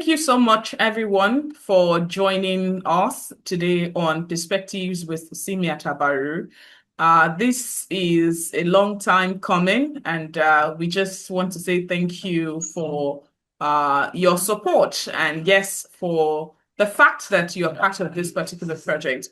Thank you so much, everyone, for joining us today on Perspectives with Simiat Abaru. This is a long time coming, and we just want to say thank you for your support and, yes, for the fact that you're part of this particular project.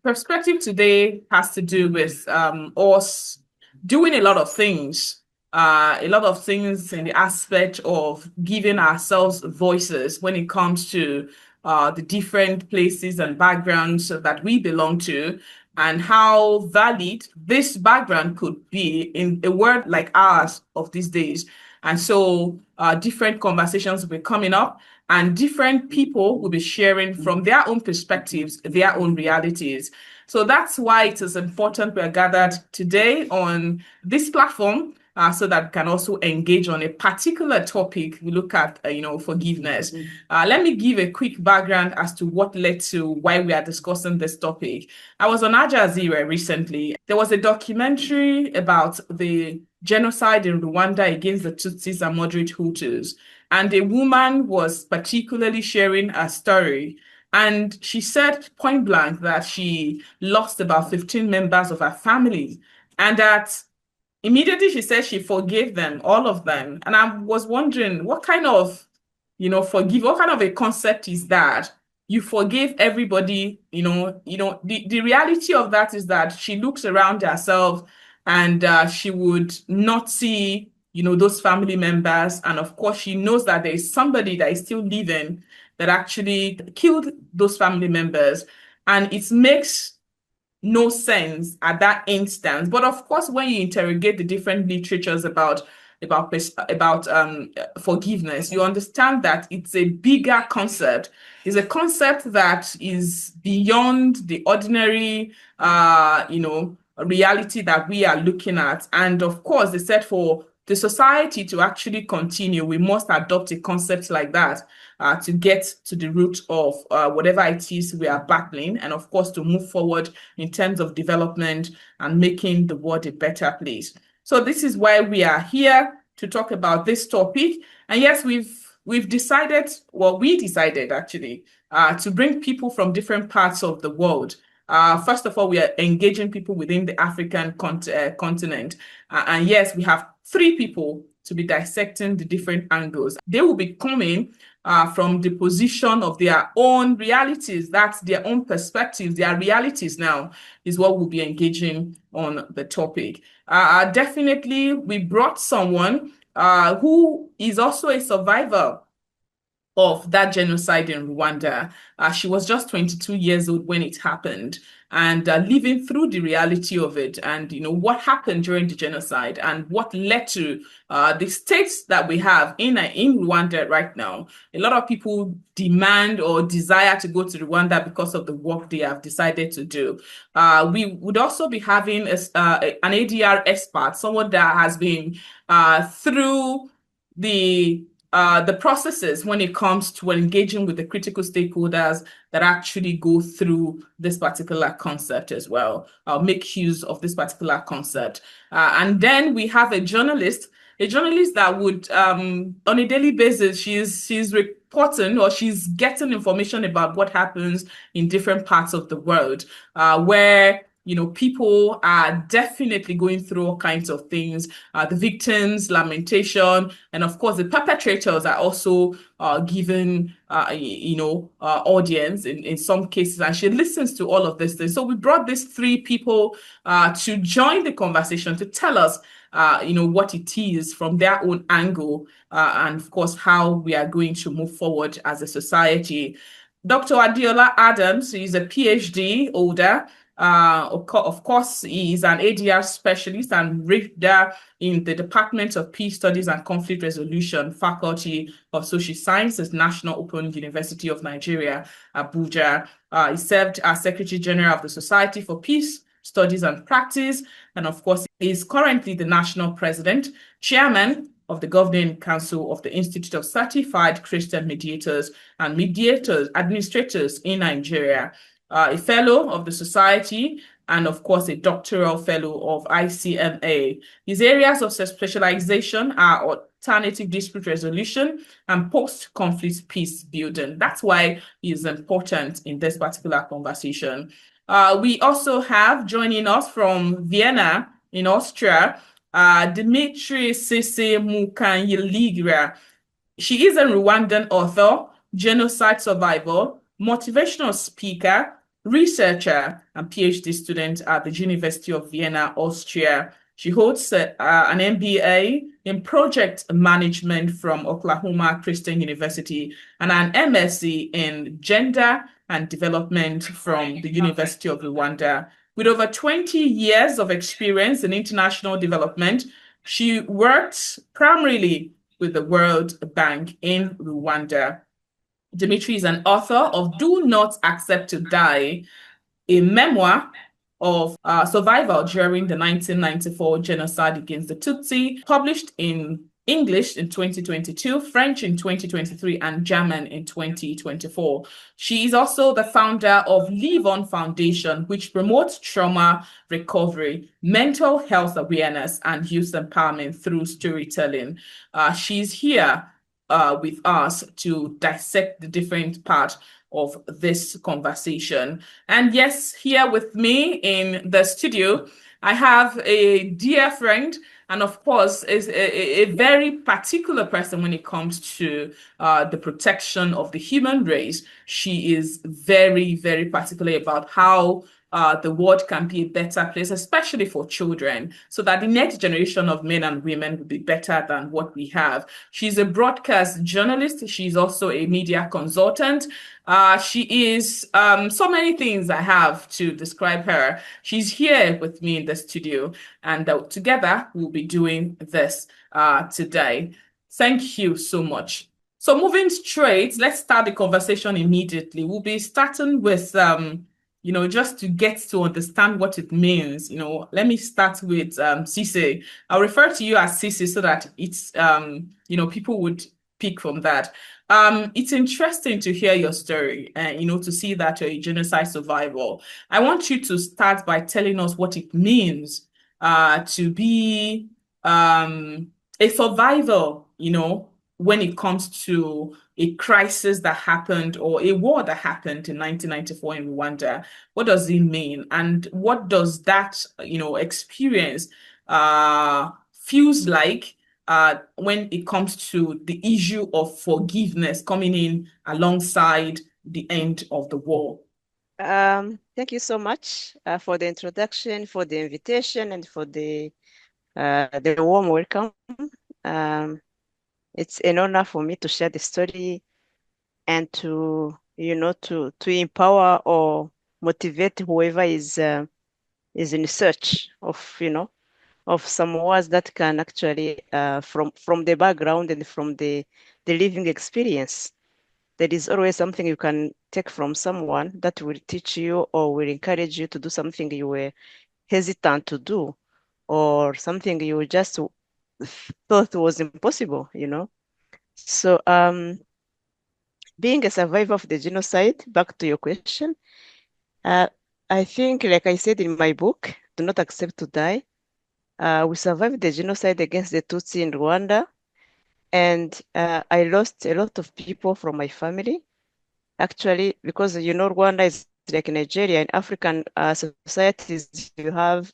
Perspective today has to do with us doing a lot of things in the aspect of giving ourselves voices when it comes to the different places and backgrounds that we belong to, and how valid this background could be in a world like ours of these days. And so different conversations will be coming up, and different people will be sharing from their own perspectives, their own realities. So that's why it is important we are gathered today on this platform, so that we can also engage on a particular topic. We look at, forgiveness. Let me give a quick background as to what led to why we are discussing this topic. I was on Al Jazeera recently. There was a documentary about the genocide in Rwanda against the Tutsis and moderate Hutus. And a woman was particularly sharing a story. And she said point blank that she lost about 15 members of her family, and that immediately she said she forgave them, all of them. And I was wondering what kind of, what kind of a concept is that? You forgave everybody, the reality of that is that she looks around herself, and she would not see, those family members. And of course, she knows that there is somebody that is still living that actually killed those family members. And it makes no sense at that instance. But of course, when you interrogate the different literatures about forgiveness, you understand that it's a bigger concept. It's a concept that is beyond the ordinary, reality that we are looking at. And of course, they said for the society to actually continue, we must adopt a concept like that to get to the root of whatever it is we are battling, and of course to move forward in terms of development and making the world a better place. So this is why we are here to talk about this topic. And yes, we decided actually to bring people from different parts of the world. First of all, we are engaging people within the African continent. And yes, we have 3 people to be dissecting the different angles. They will be coming from the position of their own realities. That's their own perspectives. Their realities now is what we'll be engaging on the topic. Definitely, we brought someone who is also a survivor of that genocide in Rwanda. She was just 22 years old when it happened, and living through the reality of it, and what happened during the genocide and what led to the states that we have in Rwanda right now. A lot of people demand or desire to go to Rwanda because of the work they have decided to do. We would also be having an ADR expert, someone that has been through the processes when it comes to engaging with the critical stakeholders that actually go through this particular concept as well, make use of this particular concept. And then we have a journalist that would, on a daily basis, she's reporting, or she's getting information about what happens in different parts of the world, where people are definitely going through all kinds of things. The victims, lamentation, and of course, the perpetrators are also given, audience in some cases, and she listens to all of this things. So we brought these 3 people to join the conversation to tell us, what it is from their own angle, and of course, how we are going to move forward as a society. Dr. Adeola Adams is a PhD holder. Of course, he is an ADR specialist and reader in the Department of Peace Studies and Conflict Resolution, Faculty of Social Sciences, National Open University of Nigeria, Abuja. He served as Secretary General of the Society for Peace Studies and Practice, and of course, he is currently the National President, Chairman of the Governing Council of the Institute of Certified Christian Mediators and Administrators in Nigeria, a fellow of the Society, and of course, a doctoral fellow of ICMA. His areas of specialization are alternative dispute resolution, and post-conflict peace building. That's why he is important in this particular conversation. We also have joining us from Vienna in Austria, Dimitrie Sissi Mukanyiligira. She is a Rwandan author, genocide survivor, motivational speaker, researcher, and PhD student at the University of Vienna, Austria. She holds an MBA in project management from Oklahoma Christian University and an MSc in gender and development from the University of Rwanda. With over 20 years of experience in international development, she worked primarily with the World Bank in Rwanda. Dimitri is an author of Do Not Accept to Die, a memoir of survival during the 1994 genocide against the Tutsi, published in English in 2022, French in 2023, and German in 2024. She is also the founder of Live On Foundation, which promotes trauma recovery, mental health awareness, and youth empowerment through storytelling. She's here with us to dissect the different parts of this conversation. And yes, here with me in the studio, I have a dear friend, and of course, is a very particular person when it comes to the protection of the human race. She is very, very particular about how the world can be a better place, especially for children, so that the next generation of men and women will be better than what we have. She's a broadcast journalist. She's also a media consultant. She is so many things I have to describe her. She's here with me in the studio, and together we'll be doing this today. Thank you so much. So moving straight, let's start the conversation immediately. We'll be starting with just to get to understand what it means, let me start with Sisi. I'll refer to you as Sisi so that it's, people would pick from that. It's interesting to hear your story and, to see that you're a genocide survivor. I want you to start by telling us what it means to be a survivor, when it comes to a crisis that happened or a war that happened in 1994 in Rwanda. What does it mean? And what does that, experience feels like when it comes to the issue of forgiveness coming in alongside the end of the war? Thank you so much for the introduction, for the invitation, and for the warm welcome. It's an honor for me to share the story and to empower or motivate whoever is in search of of some words that can actually from the background and from the living experience. There is always something you can take from someone that will teach you or will encourage you to do something you were hesitant to do, or something you just thought was impossible, So being a survivor of the genocide, back to your question, uh, I think, like I said in my book, Do Not Accept to Die, we survived the genocide against the Tutsi in Rwanda, and I lost a lot of people from my family. Actually, because Rwanda is like Nigeria. In African societies, you have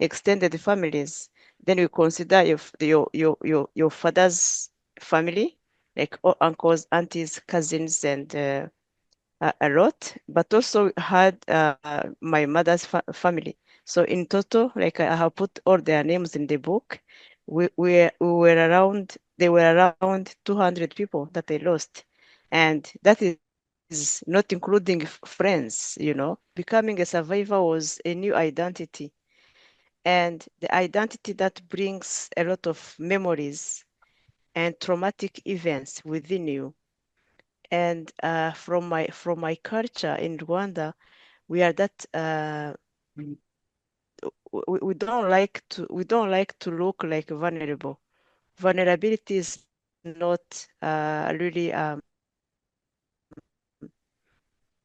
extended families. Then you consider your father's family, like uncles, aunties, cousins, and a lot. But also had my mother's family. So in total, like I have put all their names in the book. We were around. They were around 200 people that I lost, and that is not including friends. Becoming a survivor was a new identity, and the identity that brings a lot of memories and traumatic events within you. And from my culture in Rwanda, we are that we don't like to look like vulnerable. Vulnerability is not really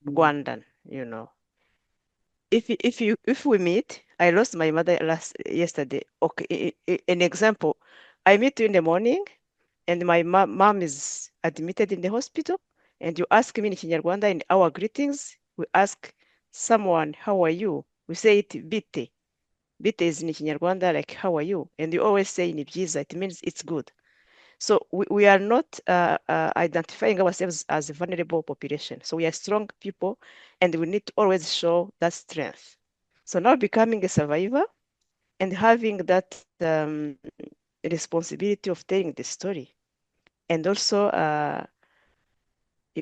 Rwandan. If we meet, I lost my mother yesterday. Okay, an example. I meet you in the morning, and my mom is admitted in the hospital, and you ask me in Kinyarwanda in our greetings, we ask someone, how are you? We say it bite. Bite is in Kinyarwanda like, how are you? And you always say ni byiza, it means it's good. So we are not identifying ourselves as a vulnerable population. So we are strong people, and we need to always show that strength. So now becoming a survivor and having that responsibility of telling the story. And also,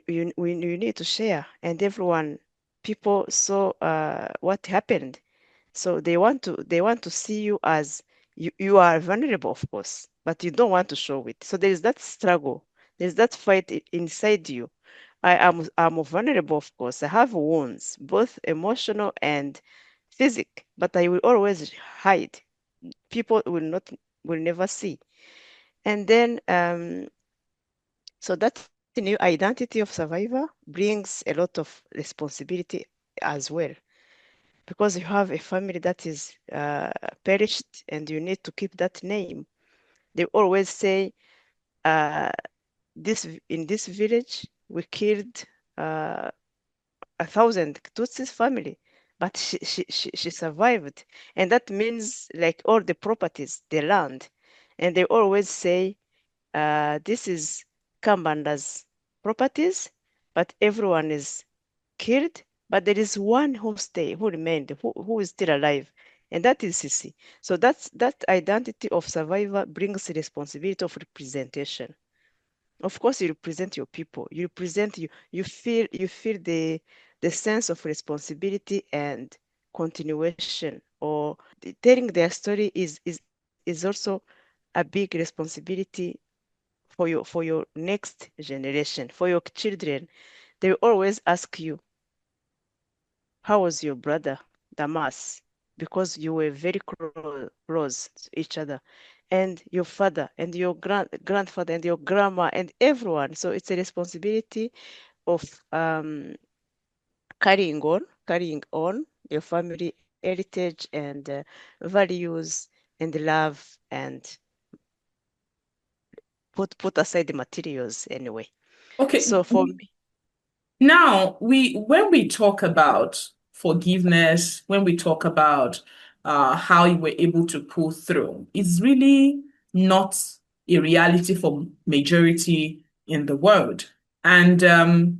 you need to share, and everyone, people saw what happened. So they want to see you as you are vulnerable, of course, but you don't want to show it. So there is that struggle, there's that fight inside you. I'm vulnerable, of course. I have wounds, both emotional and physic, but I will always hide. People will never see. And then so that new identity of survivor brings a lot of responsibility as well, because you have a family that is perished and you need to keep that name. They always say, uh, in this village, we killed uh, 1,000 Tutsi's family, but she survived. And that means like all the properties, the land. And they always say, this is Kambanda's properties, but everyone is killed, but there is one who remained, who is still alive, and that is Sissi. So that identity of survivor brings responsibility of representation. Of course, you represent your people. You represent you feel the sense of responsibility and continuation, or telling their story is also a big responsibility for your next generation, for your children. They will always ask you, how was your brother, Damas? Because you were very close to each other, and your father, and your grandfather, and your grandma, and everyone. So it's a responsibility of carrying on your family heritage and values and love, and put aside the materials anyway. Okay, So for me, now we when we talk about forgiveness, when we talk about how you were able to pull through, it's really not a reality for majority in the world. And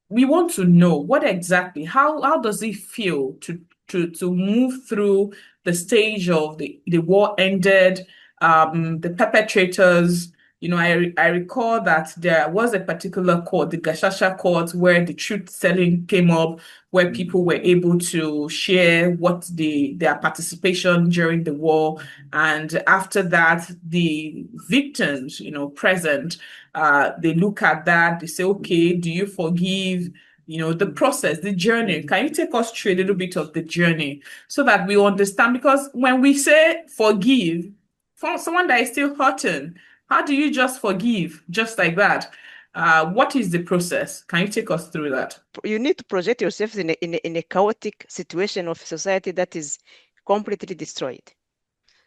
we want to know what exactly, how does it feel to move through the stage of the war ended, the perpetrators. I recall that there was a particular court, the Gashasha court, where the truth telling came up, where people were able to share their participation during the war. And after that, the victims, present, they look at that, they say, okay, do you forgive? The process, the journey. Can you take us through a little bit of the journey so that we understand? Because when we say forgive, for someone that is still hurting, how do you just forgive just like that? What is the process? Can you take us through that? you need to project yourself in a chaotic situation of society that is completely destroyed.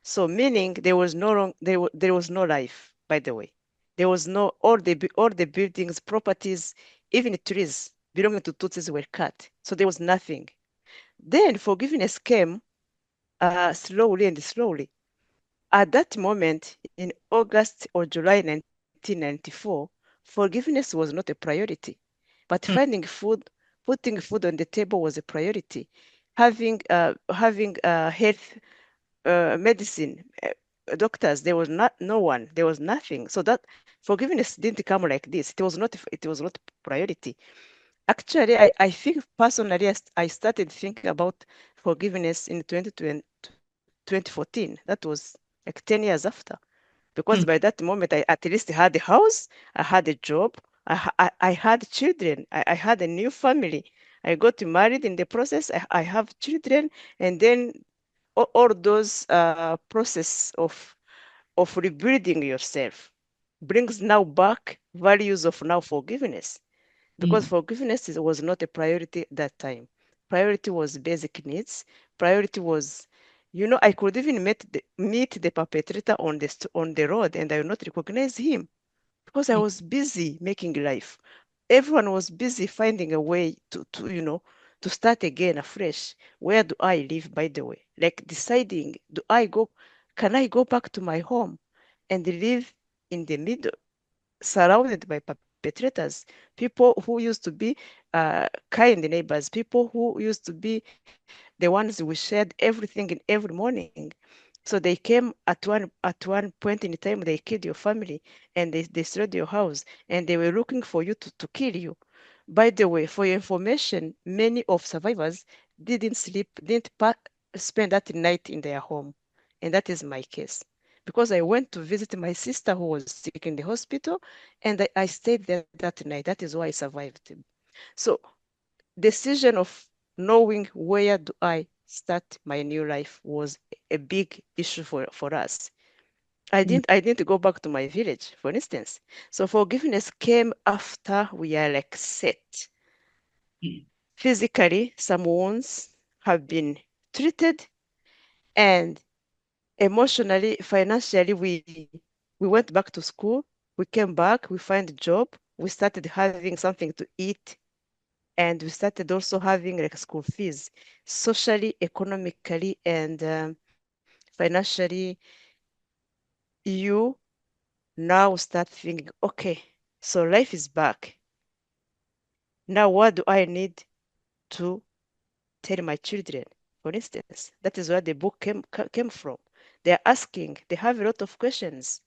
So meaning there was no life, by the way. There was no all the buildings, properties, even trees belonging to Tutsis were cut. So there was nothing. Then forgiveness came slowly and slowly. At that moment, in August or July 1994, forgiveness was not a priority. But Hmm. putting food on the table was a priority. Having health medicine, doctors, there was not no one, there was nothing. So that forgiveness didn't come like this. It was not priority. Actually, I think personally, I started thinking about forgiveness in 2014. That was like 10 years after. Because Hmm. by that moment, I at least had a house, I had a job, I had children, I had a new family. I got married in the process, I have children, and then all those process of rebuilding yourself brings now back values of now forgiveness, because Hmm. was not a priority at that time. Priority was basic needs. Priority was I could even meet the perpetrator on the road, and I would not recognize him because I was busy making life. Everyone was busy finding a way to start again afresh. Where do I live, by the way? Like deciding, can I go back to my home and live in the middle, surrounded by perpetrators, people who used to be kind neighbors, people who used to be the ones we shared everything in every morning. So they came at one point in time, they killed your family and they destroyed your house, and they were looking for you to kill you. By the way, for your information, many of survivors didn't sleep, didn't spend that night in their home. And that is my case. Because I went to visit my sister who was sick in the hospital, and I stayed there that night. That is why I survived. So decision of knowing where do I start my new life was a big issue for us. I didn't go back to my village, for instance. So forgiveness came after we are like set. Physically, some wounds have been treated, and emotionally, financially, we went back to school, we came back, we find a job, we started having something to eat, and we started also having like school fees. Socially, economically, and financially, you now start thinking, okay, so life is back. Now what do I need to tell my children? For instance, that is where the book came from. They're asking, they have a lot of questions.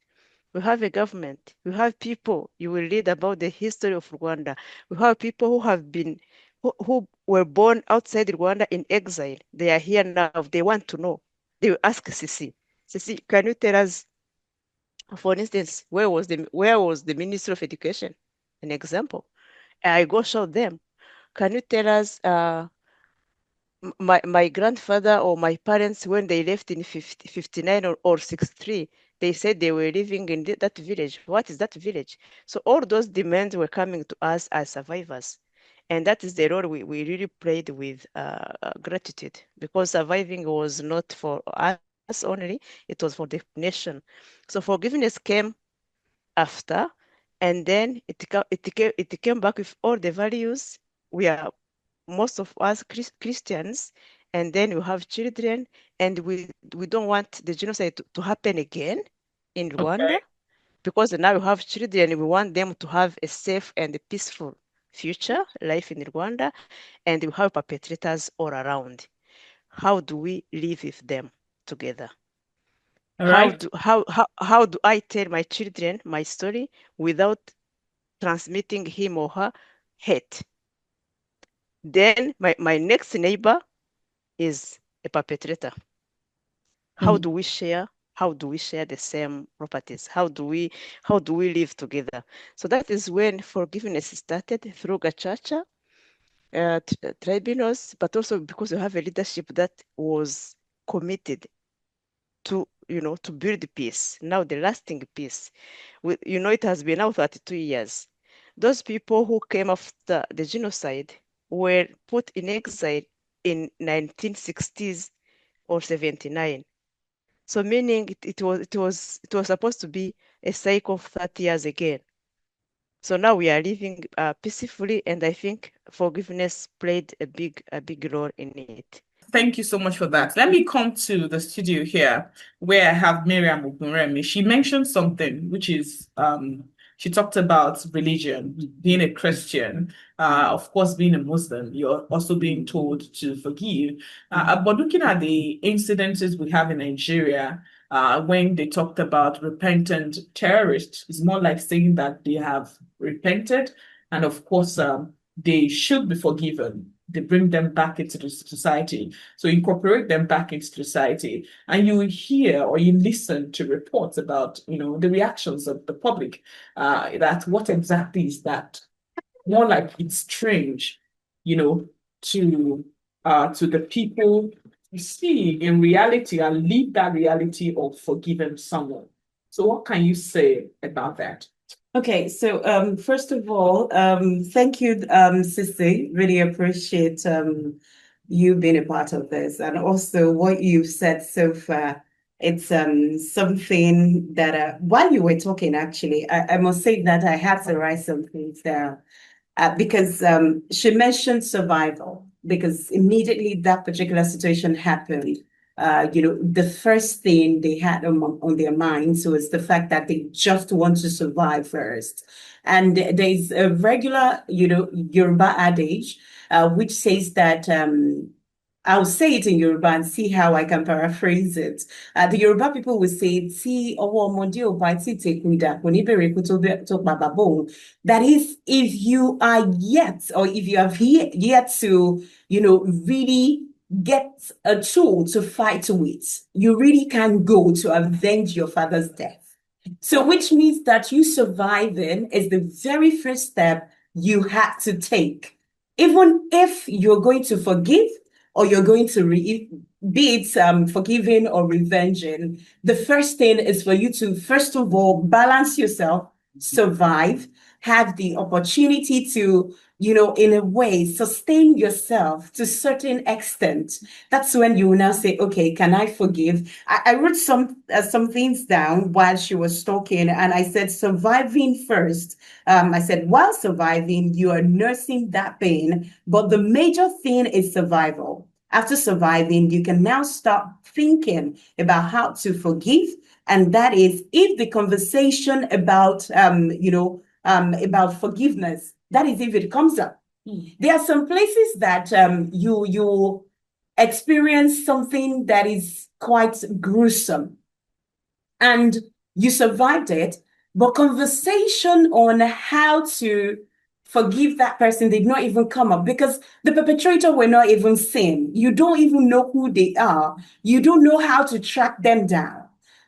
We have a government. We have people. You will read about the history of Rwanda. We have people who were born outside Rwanda in exile. They are here now. They want to know. They will ask Sissi, Sissi, can you tell us, for instance, where was the Ministry of Education? An example. I go show them. Can you tell us my grandfather or my parents, when they left in 59 or 63, they said they were living in that village. What is that village? So all those demands were coming to us as survivors. And that is the role we really played with gratitude, because surviving was not for us only, it was for the nation. So forgiveness came after, and then it came back with all the values. We are, most of us, Christians, and then we have children, and we don't want the genocide to happen again in Rwanda, Okay. because now we have children, we want them to have a safe and a peaceful future life in Rwanda, and we have perpetrators all around. How do we live with them together? All How right. do how do I tell my children my story without transmitting him or her hate? Then my next neighbor is a perpetrator. How Mm. do we share? How do we share the same properties? How do we live together? So that is when forgiveness started through gachacha, tribunals, but also because you have a leadership that was committed to build peace. Now the lasting peace. It has been now 32 years. Those people who came after the genocide were put in exile in 1960s or 79. So meaning it was supposed to be a cycle of 30 years again. So now we are living peacefully, and I think forgiveness played a big role in it. Thank you so much for that. Let me come to the studio here where I have Maryam Ogunremi. She mentioned something, which is she talked about religion, being a Christian, of course, being a Muslim, you're also being told to forgive. But looking at the incidences we have in Nigeria, when they talked about repentant terrorists, it's more like saying that they have repented, and of course, they should be forgiven. They bring them back into the society. So incorporate them back into society, and you will hear or you listen to reports about, the reactions of the public. That what exactly is that? More like it's strange, you know, to the people you see in reality and live that reality of forgiving someone. So what can you say about that? Okay, so first of all, thank you, Sissy. Really appreciate you being a part of this, and also what you've said so far. It's something that while you were talking, actually, I must say that I had to write some things down because she mentioned survival, because immediately that particular situation happened. The first thing they had on their minds was the fact that they just want to survive first. And there's a regular, Yoruba adage, which says that I'll say it in Yoruba and see how I can paraphrase it. The Yoruba people will say, "Tí ọwọ́ ọmọdé ò bá tí tèkun idà, kò ní bèrè ikú tó pa bàbá òun." That is, if you are yet, or if you have yet to, really get a tool to fight with, you really can go to avenge your father's death. So, which means that you surviving is the very first step you have to take. Even if you're going to forgive, or you're going to be it forgiving or revenging, the first thing is for you to, first of all, balance yourself, survive, have the opportunity to, in a way, sustain yourself to a certain extent. That's when you will now say, okay, can I forgive? I wrote some things down while she was talking, and I said, surviving first. I said, while surviving, you are nursing that pain, but the major thing is survival. After surviving, you can now start thinking about how to forgive. And that is, if the conversation about, about forgiveness, that is if it comes up. There are some places that you experience something that is quite gruesome, and you survived it, but conversation on how to forgive that person did not even come up because the perpetrator were not even seen. You don't even know who they are. You don't know how to track them down.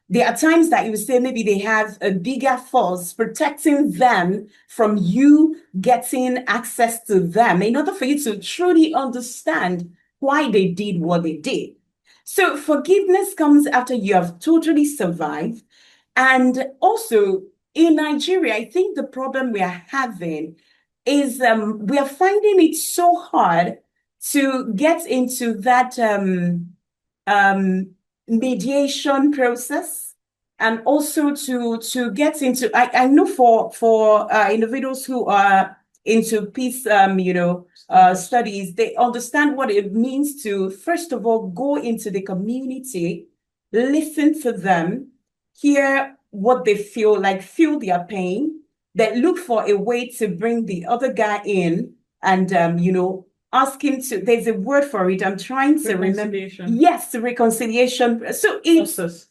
There are times that you say maybe they have a bigger force protecting them from you getting access to them in order for you to truly understand why they did what they did. So forgiveness comes after you have totally survived. And also in Nigeria, I think the problem we are having is we are finding it so hard to get into that mediation process, and also to get into, I know for individuals who are into peace studies, they understand what it means to, first of all, go into the community, listen to them, hear what they feel like, feel their pain, then look for a way to bring the other guy in and ask him to, there's a word for it, I'm trying to remember. Yes, reconciliation. So it's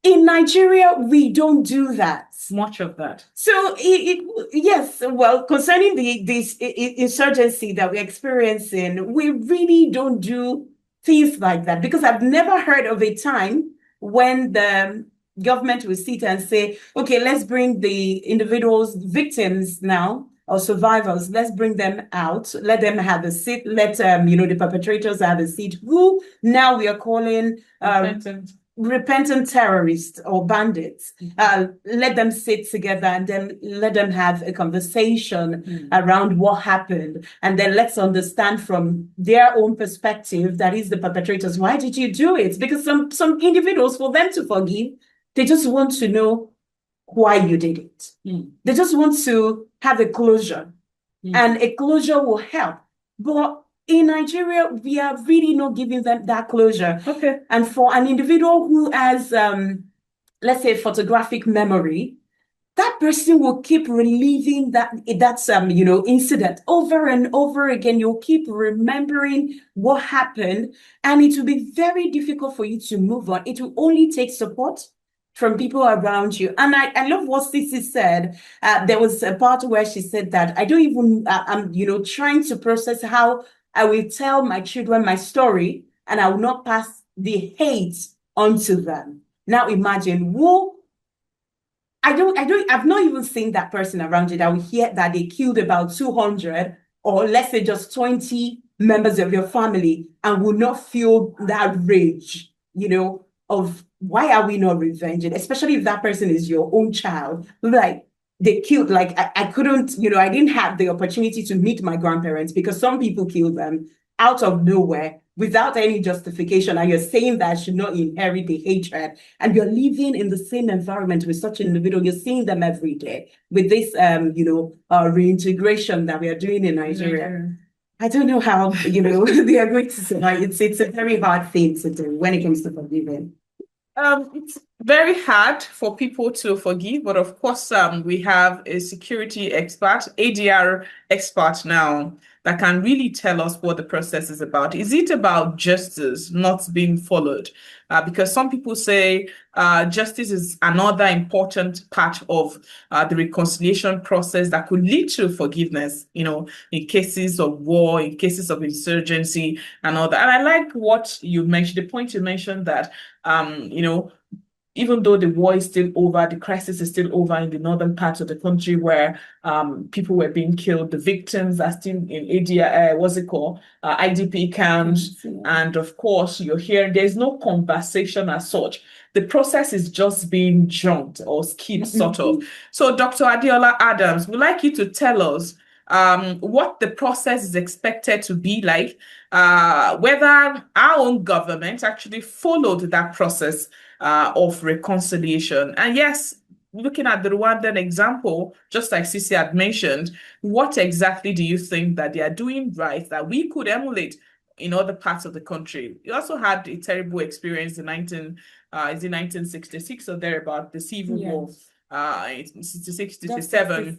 in Nigeria, we don't do that. Much of that. So yes, well, concerning this insurgency that we're experiencing, we really don't do things like that, because I've never heard of a time when the government will sit and say, okay, let's bring the individuals, victims now, or survivors, let's bring them out, let them have a seat, let the perpetrators have a seat, who now we are calling repentant terrorists or bandits. Let them sit together and then let them have a conversation around what happened, and then let's understand from their own perspective, that is the perpetrators, why did you do it? Because some individuals, for them to forgive, they just want to know why you did it. They just want to have a closure, and a closure will help. But in Nigeria, we are really not giving them that closure. Okay. And for an individual who has, let's say, photographic memory, that person will keep reliving that incident over and over again. You'll keep remembering what happened, and it will be very difficult for you to move on. It will only take support from people around you. And I love what Sissi said. There was a part where she said that I don't even, I'm trying to process how I will tell my children my story, and I will not pass the hate onto them. Now imagine I've not even seen that person around you that will hear that they killed about 200, or let's say just 20 members of your family, and will not feel that rage, of why are we not revenging, especially if that person is your own child. Like, they killed, like I couldn't, I didn't have the opportunity to meet my grandparents because some people killed them. out of nowhere without any justification, and you're saying that I should not inherit the hatred, and you're living in the same environment with such an individual, you're seeing them every day with this, reintegration that we are doing in Nigeria. I don't know how, they are going to survive. It's a very hard thing to do when it comes to forgiving. It's very hard for people to forgive, but of course, we have a security expert, ADR expert now, that can really tell us what the process is about. Is it about justice not being followed? Because some people say justice is another important part of the reconciliation process that could lead to forgiveness, in cases of war, in cases of insurgency and all that. And I like what you mentioned, the point you mentioned that even though the war is still over, the crisis is still over in the northern parts of the country where people were being killed, the victims are still in IDP camps. And of course, you're hearing there's no conversation as such. The process is just being jumped or skipped, sort of. So, Dr. Adeola Adams, we'd like you to tell us what the process is expected to be like, whether our own government actually followed that process of reconciliation. And yes, looking at the Rwandan example, just like Sissi had mentioned, what exactly do you think that they are doing right that we could emulate in other parts of the country? We also had a terrible experience in 1966 or thereabout, the Civil War. 66 to 67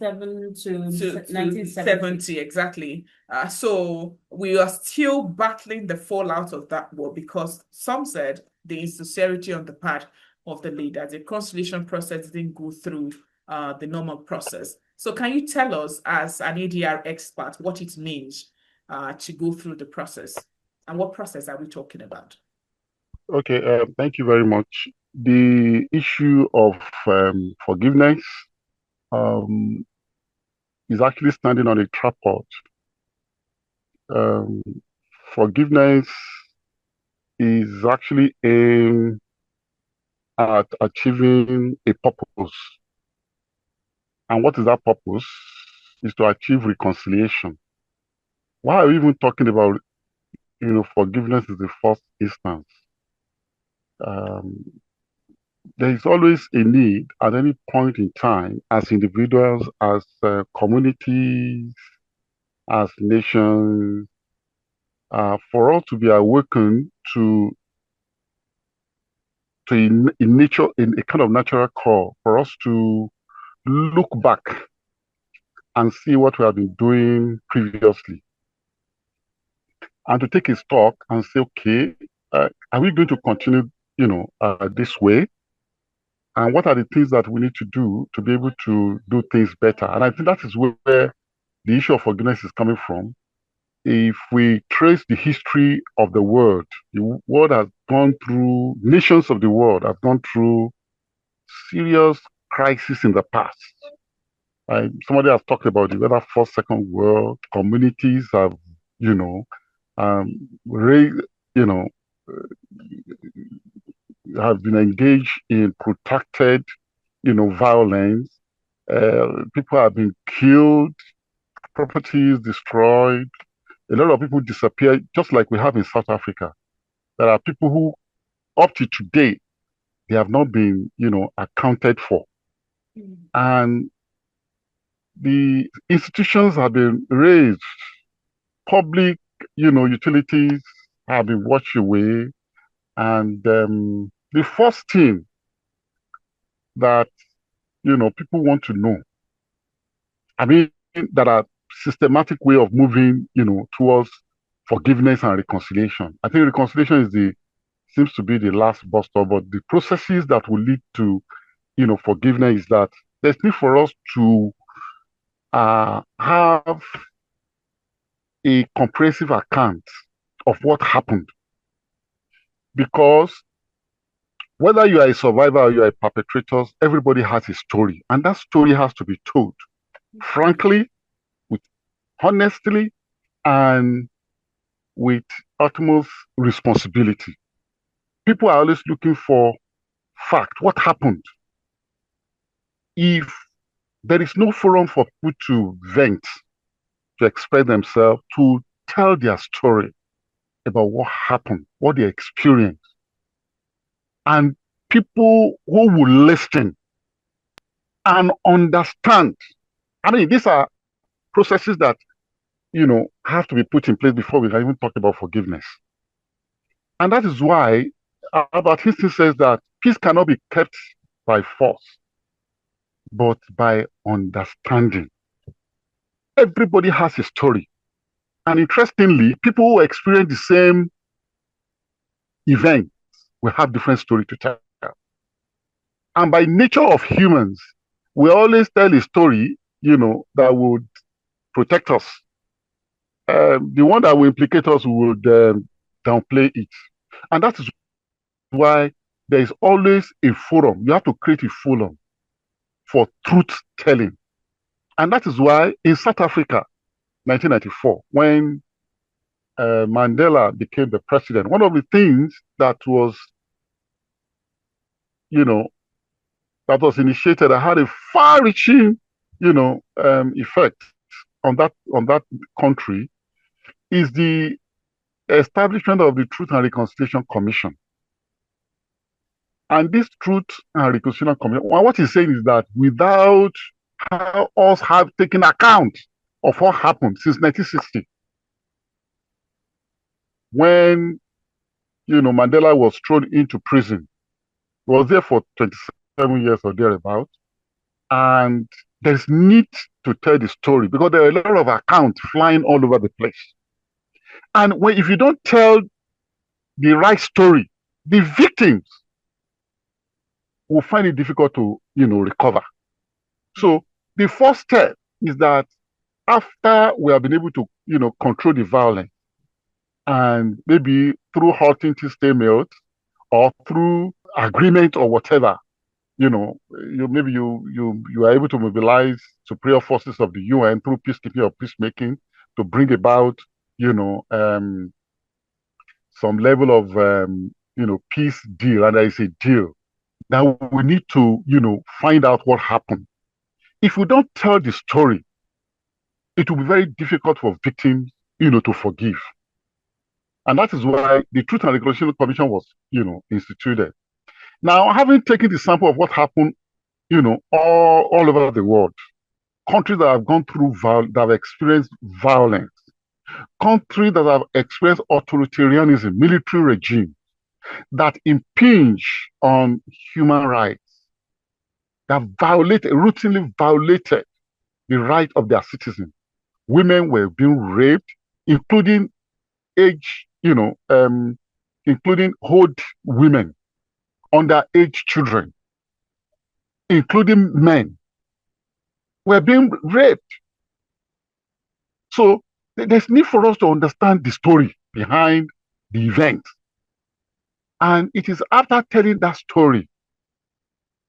to 1970, exactly. So we are still battling the fallout of that war because some said the insincerity on the part of the leaders. The conciliation process didn't go through the normal process. So can you tell us, as an ADR expert, what it means to go through the process? And what process are we talking about? Okay, thank you very much. The issue of forgiveness is actually standing on a tripod. Forgiveness is actually aimed at achieving a purpose. And what is that purpose? Is to achieve reconciliation. Why are we even talking about, forgiveness is the first instance? There is always a need at any point in time, as individuals, as communities, as nations, for us to be awakened to in nature, in a kind of natural call, for us to look back and see what we have been doing previously, and to take a stock and say, okay, are we going to continue, this way? And what are the things that we need to do to be able to do things better? And I think that is where the issue of forgiveness is coming from. If we trace the history of the world has gone through, nations of the world have gone through serious crises in the past. Somebody has talked about the whether First, Second World, communities have, have been engaged in protracted, violence. People have been killed, properties destroyed. A lot of people disappeared, just like we have in South Africa. There are people who, up to today, they have not been, accounted for. And the institutions have been raised. Public, utilities have been washed away. And the first thing that, people want to know, that are systematic way of moving, towards forgiveness and reconciliation. I think reconciliation seems to be the last bus stop, but the processes that will lead to, forgiveness is that there's need for us to have a comprehensive account of what happened. Because whether you are a survivor or you are a perpetrator, everybody has a story, and that story has to be told frankly, with honestly, and with utmost responsibility. People are always looking for fact. What happened? If there is no forum for people to vent, to express themselves, to tell their story, about what happened, what they experienced, and people who will listen and understand. I mean, these are processes that, have to be put in place before we can even talk about forgiveness. And that is why Albert Einstein says that peace cannot be kept by force, but by understanding. Everybody has a story. And interestingly, people who experience the same event will have different story to tell. And by nature of humans, we always tell a story, that would protect us. The one that will implicate us would downplay it. And that is why there is always a forum. You have to create a forum for truth telling. And that is why in South Africa, 1994, when Mandela became the president, one of the things that was, that was initiated that had a far-reaching, effect on that country is the establishment of the Truth and Reconciliation Commission. And this Truth and Reconciliation Commission, what he's saying is that without us have taken account of what happened since 1960, when Mandela was thrown into prison, he was there for 27 years or thereabout, and there's need to tell the story because there are a lot of accounts flying all over the place. And if you don't tell the right story, the victims will find it difficult to, recover. So the first step is that after we have been able to, control the violence, and maybe through halting to stalemate or through agreement or whatever, maybe you are able to mobilize superior forces of the UN through peacekeeping or peacemaking to bring about, some level of, peace deal, and there is a deal. Now we need to, find out what happened. If we don't tell the story, it will be very difficult for victims, to forgive. And that is why the Truth and Reconciliation Commission was, instituted. Now, having taken the sample of what happened, all over the world, countries that have gone through that have experienced violence, countries that have experienced authoritarianism, military regime, that impinge on human rights, that routinely violated the right of their citizens. Women were being raped, including including old women, underage children, including men, were being raped. So there's need for us to understand the story behind the event. And it is after telling that story,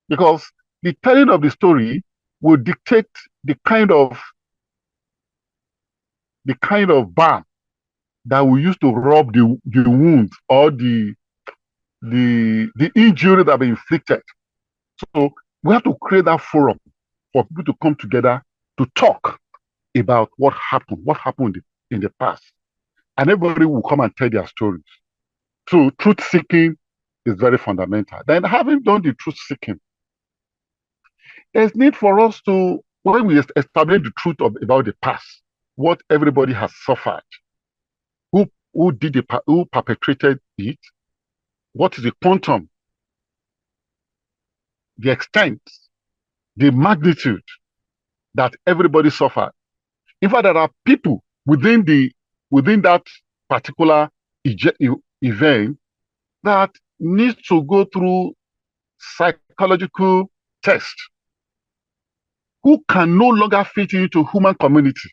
because the telling of the story will dictate the kind of balm that we use to rub the wounds or the injury that have been inflicted. So we have to create that forum for people to come together to talk about what happened in the past. And everybody will come and tell their stories. So truth seeking is very fundamental. Then having done the truth seeking, there's need for us to, when we establish the truth about the past, what everybody has suffered, who perpetrated it, what is the quantum, the extent, the magnitude that everybody suffered. In fact, there are people within that particular event that needs to go through psychological tests, who can no longer fit into human community.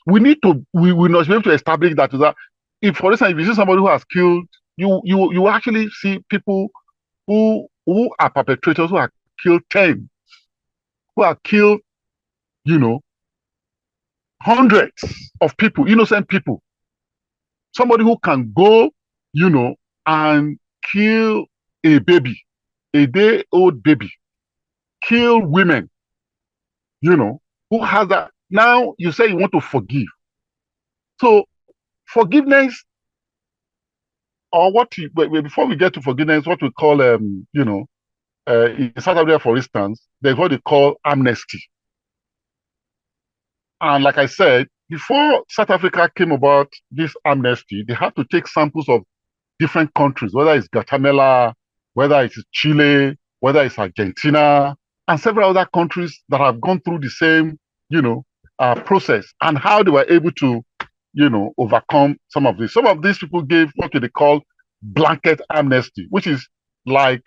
We must be able to establish that if, for instance, if you see somebody who has killed, you actually see people who are perpetrators, who have killed 10, who have killed, hundreds of people, innocent people. Somebody who can go, and kill a baby, a day-old baby, kill women, who has that. Now you say you want to forgive. So forgiveness, or before we get to forgiveness, what we call, in South Africa, for instance, there's what they call amnesty. And like I said, before South Africa came about this amnesty, they had to take samples of different countries, whether it's Guatemala, whether it's Chile, whether it's Argentina, and several other countries that have gone through the same, process, and how they were able to, overcome some of this. Some of these people gave what they call blanket amnesty, which is like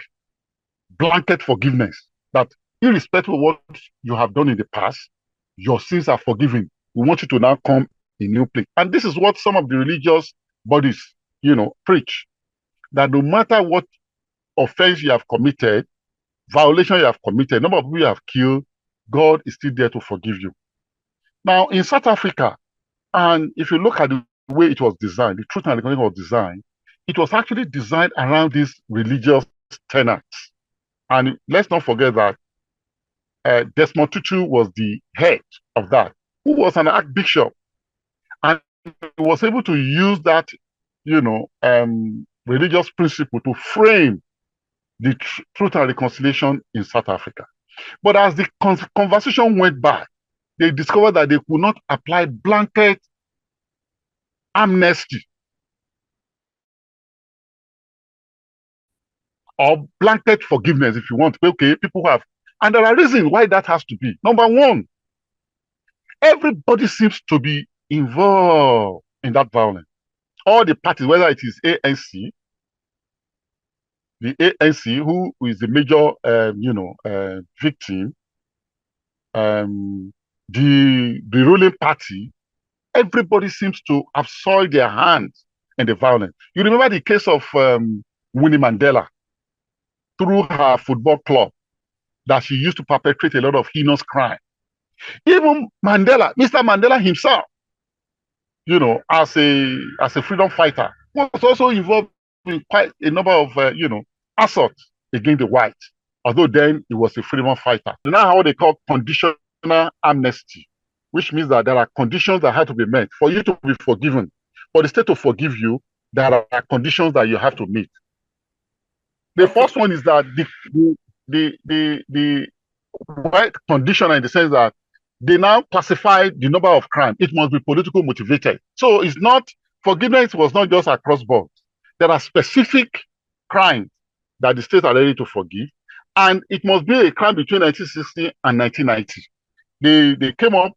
blanket forgiveness, that irrespective of what you have done in the past, your sins are forgiven. We want you to now come in new place. And this is what some of the religious bodies, preach, that no matter what offense you have committed, violation you have committed, number of people you have killed, God is still there to forgive you. Now, in South Africa, and if you look at the way it was designed, the Truth and Reconciliation was designed, it was actually designed around these religious tenets. And let's not forget that Desmond Tutu was the head of that, who was an archbishop, and he was able to use that, religious principle to frame the Truth and Reconciliation in South Africa. But as the conversation went by, they discovered that they could not apply blanket amnesty or blanket forgiveness, if you want. Okay, people have, and there are reasons why that has to be. Number one, everybody seems to be involved in that violence. All the parties, whether it is ANC, the ANC, who is the major, victim, the ruling party, everybody seems to have soiled their hands in the violence. You remember the case of Winnie Mandela, through her football club, that she used to perpetrate a lot of heinous crime. Even Mandela, Mr. Mandela himself, as a freedom fighter, was also involved in quite a number of, assaults against the whites, although then he was a freedom fighter. Now what they call conditional amnesty, which means that there are conditions that have to be met for you to be forgiven. For the state to forgive you, there are conditions that you have to meet. The first one is that the white conditioner, in the sense that they now classify the number of crimes. It must be politically motivated. So it's not, forgiveness was not just across board. There are specific crimes that the states are ready to forgive, and it must be a crime between 1960 and 1990. They came up,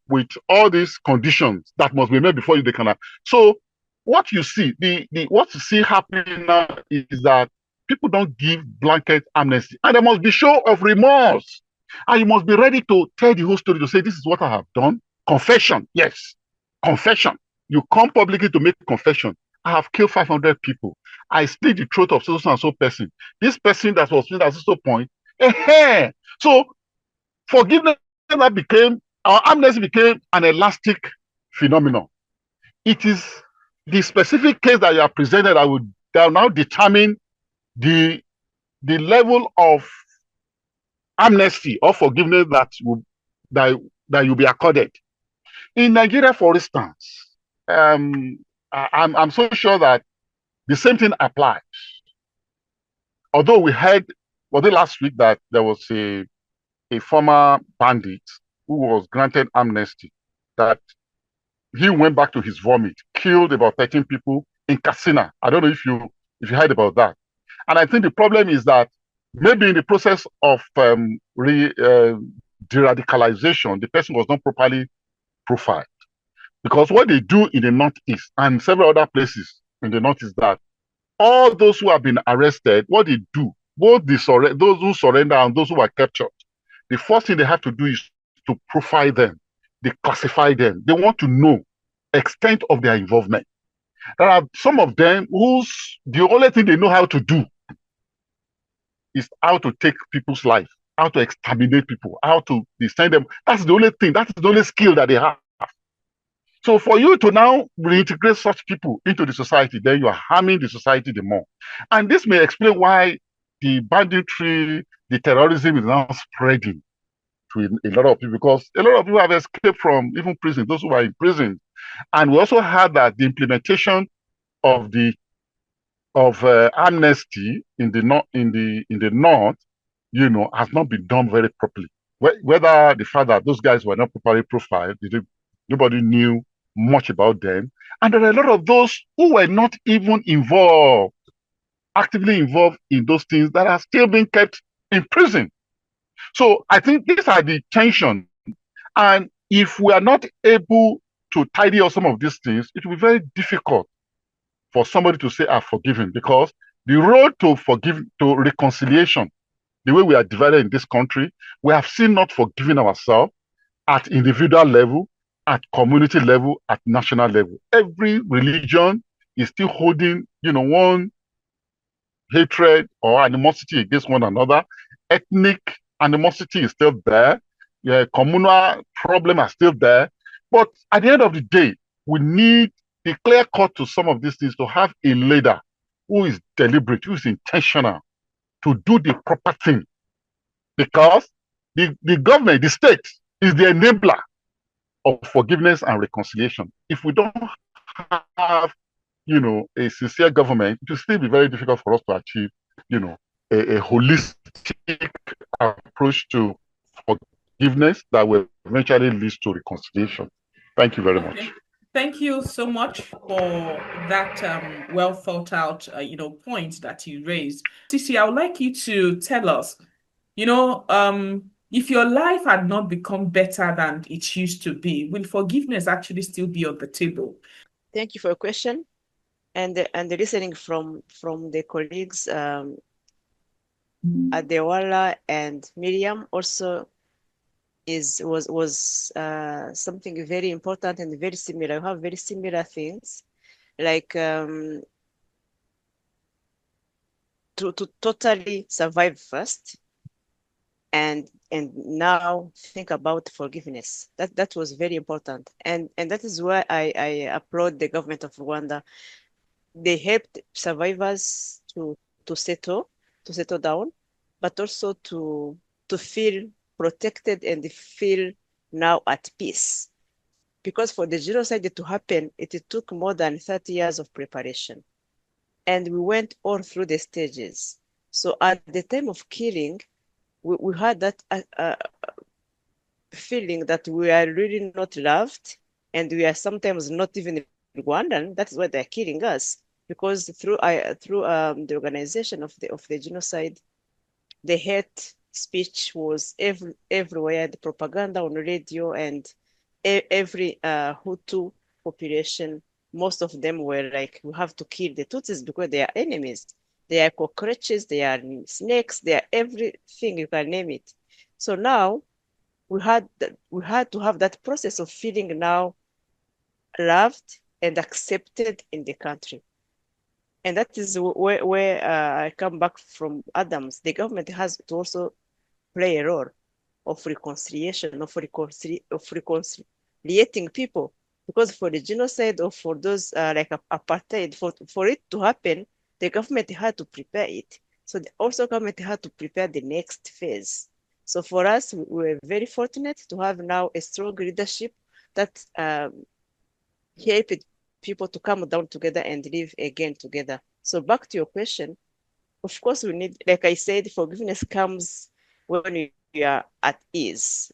with all these conditions that must be met before they can. So what you see, what you see happening now is that people don't give blanket amnesty, and there must be show of remorse, and you must be ready to tell the whole story, to say, this is what I have done. Confession, yes, confession. You come publicly to make confession. I have killed 500 people. I slit the throat of so and so person. This person that was at so point. So forgiveness became, our amnesty became an elastic phenomenon. It is the specific case that you are presented that will now determine the level of amnesty or forgiveness that you'll be accorded. In Nigeria, for instance, I'm so sure that the same thing applies. Although we heard, last week, that there was a former bandit who was granted amnesty, that he went back to his vomit, killed about 13 people in Katsina. I don't know if you heard about that. And I think the problem is that maybe in the process of de-radicalization, the person was not properly profiled. Because what they do in the Northeast and several other places in the Northeast, that all those who have been arrested, what they do, both those who surrender and those who are captured, the first thing they have to do is to profile them. They classify them. They want to know extent of their involvement. There are some of them the only thing they know how to do is how to take people's life, how to exterminate people, how to descend them. That's the only thing, that's the only skill that they have. So for you to now reintegrate such people into the society, then you are harming the society the more. And this may explain why the banditry, the terrorism is now spreading to a lot of people, because a lot of people have escaped from even prison, those who are in prison. And we also had that the implementation of the amnesty in the north, has not been done very properly. Whether the fact that those guys were not properly profiled, nobody knew much about them, and there are a lot of those who were not even actively involved in those things that are still being kept in prison. So I think these are the tension, and if we are not able to tidy up some of these things, it will be very difficult for somebody to say, I've forgiven, because the road to reconciliation, the way we are divided in this country, we have still not forgiven ourselves at individual level, at community level, at national level. Every religion is still holding, one hatred or animosity against one another. Ethnic animosity is still there. Yeah, communal problem are still there. But at the end of the day, we need a clear cut to some of these things, to have a leader who is deliberate, who is intentional to do the proper thing. Because the government, the state, is the enabler of forgiveness and reconciliation. If we don't have, a sincere government, it will still be very difficult for us to achieve, a holistic approach to forgiveness that will eventually lead to reconciliation. Thank you very much. Thank you so much for that well thought out, point that you raised. Sissi, I would like you to tell us, if your life had not become better than it used to be, will forgiveness actually still be on the table? Thank you for your question, and the listening from the colleagues, Adeola and Miriam also was something very important and very similar. We have very similar things, like to totally survive first, and now think about forgiveness. That was very important, and that is why I applaud the government of Rwanda. They helped survivors to settle down, but also to feel protected and feel now at peace. Because for the genocide to happen, it took more than 30 years of preparation. And we went all through the stages. So at the time of killing, we had that feeling that we are really not loved, and we are sometimes not even Rwandan. That's why they're killing us. Because through the organization of the genocide, the hate speech was everywhere, the propaganda on radio, and every Hutu population, most of them were like, we have to kill the Tutsis because they are enemies. They are cockroaches, they are snakes, they are everything you can name it. So now we had to have that process of feeling now loved and accepted in the country. And that is where I come back from Adams. The government has to also play a role of reconciliation, of reconciliating people. Because for the genocide, or for those like apartheid, for it to happen, the government had to prepare it. So the also government had to prepare the next phase. So for us, we were very fortunate to have now a strong leadership that helped people to come down together and live again together. So back to your question, of course we need, like I said, forgiveness comes when you are at ease.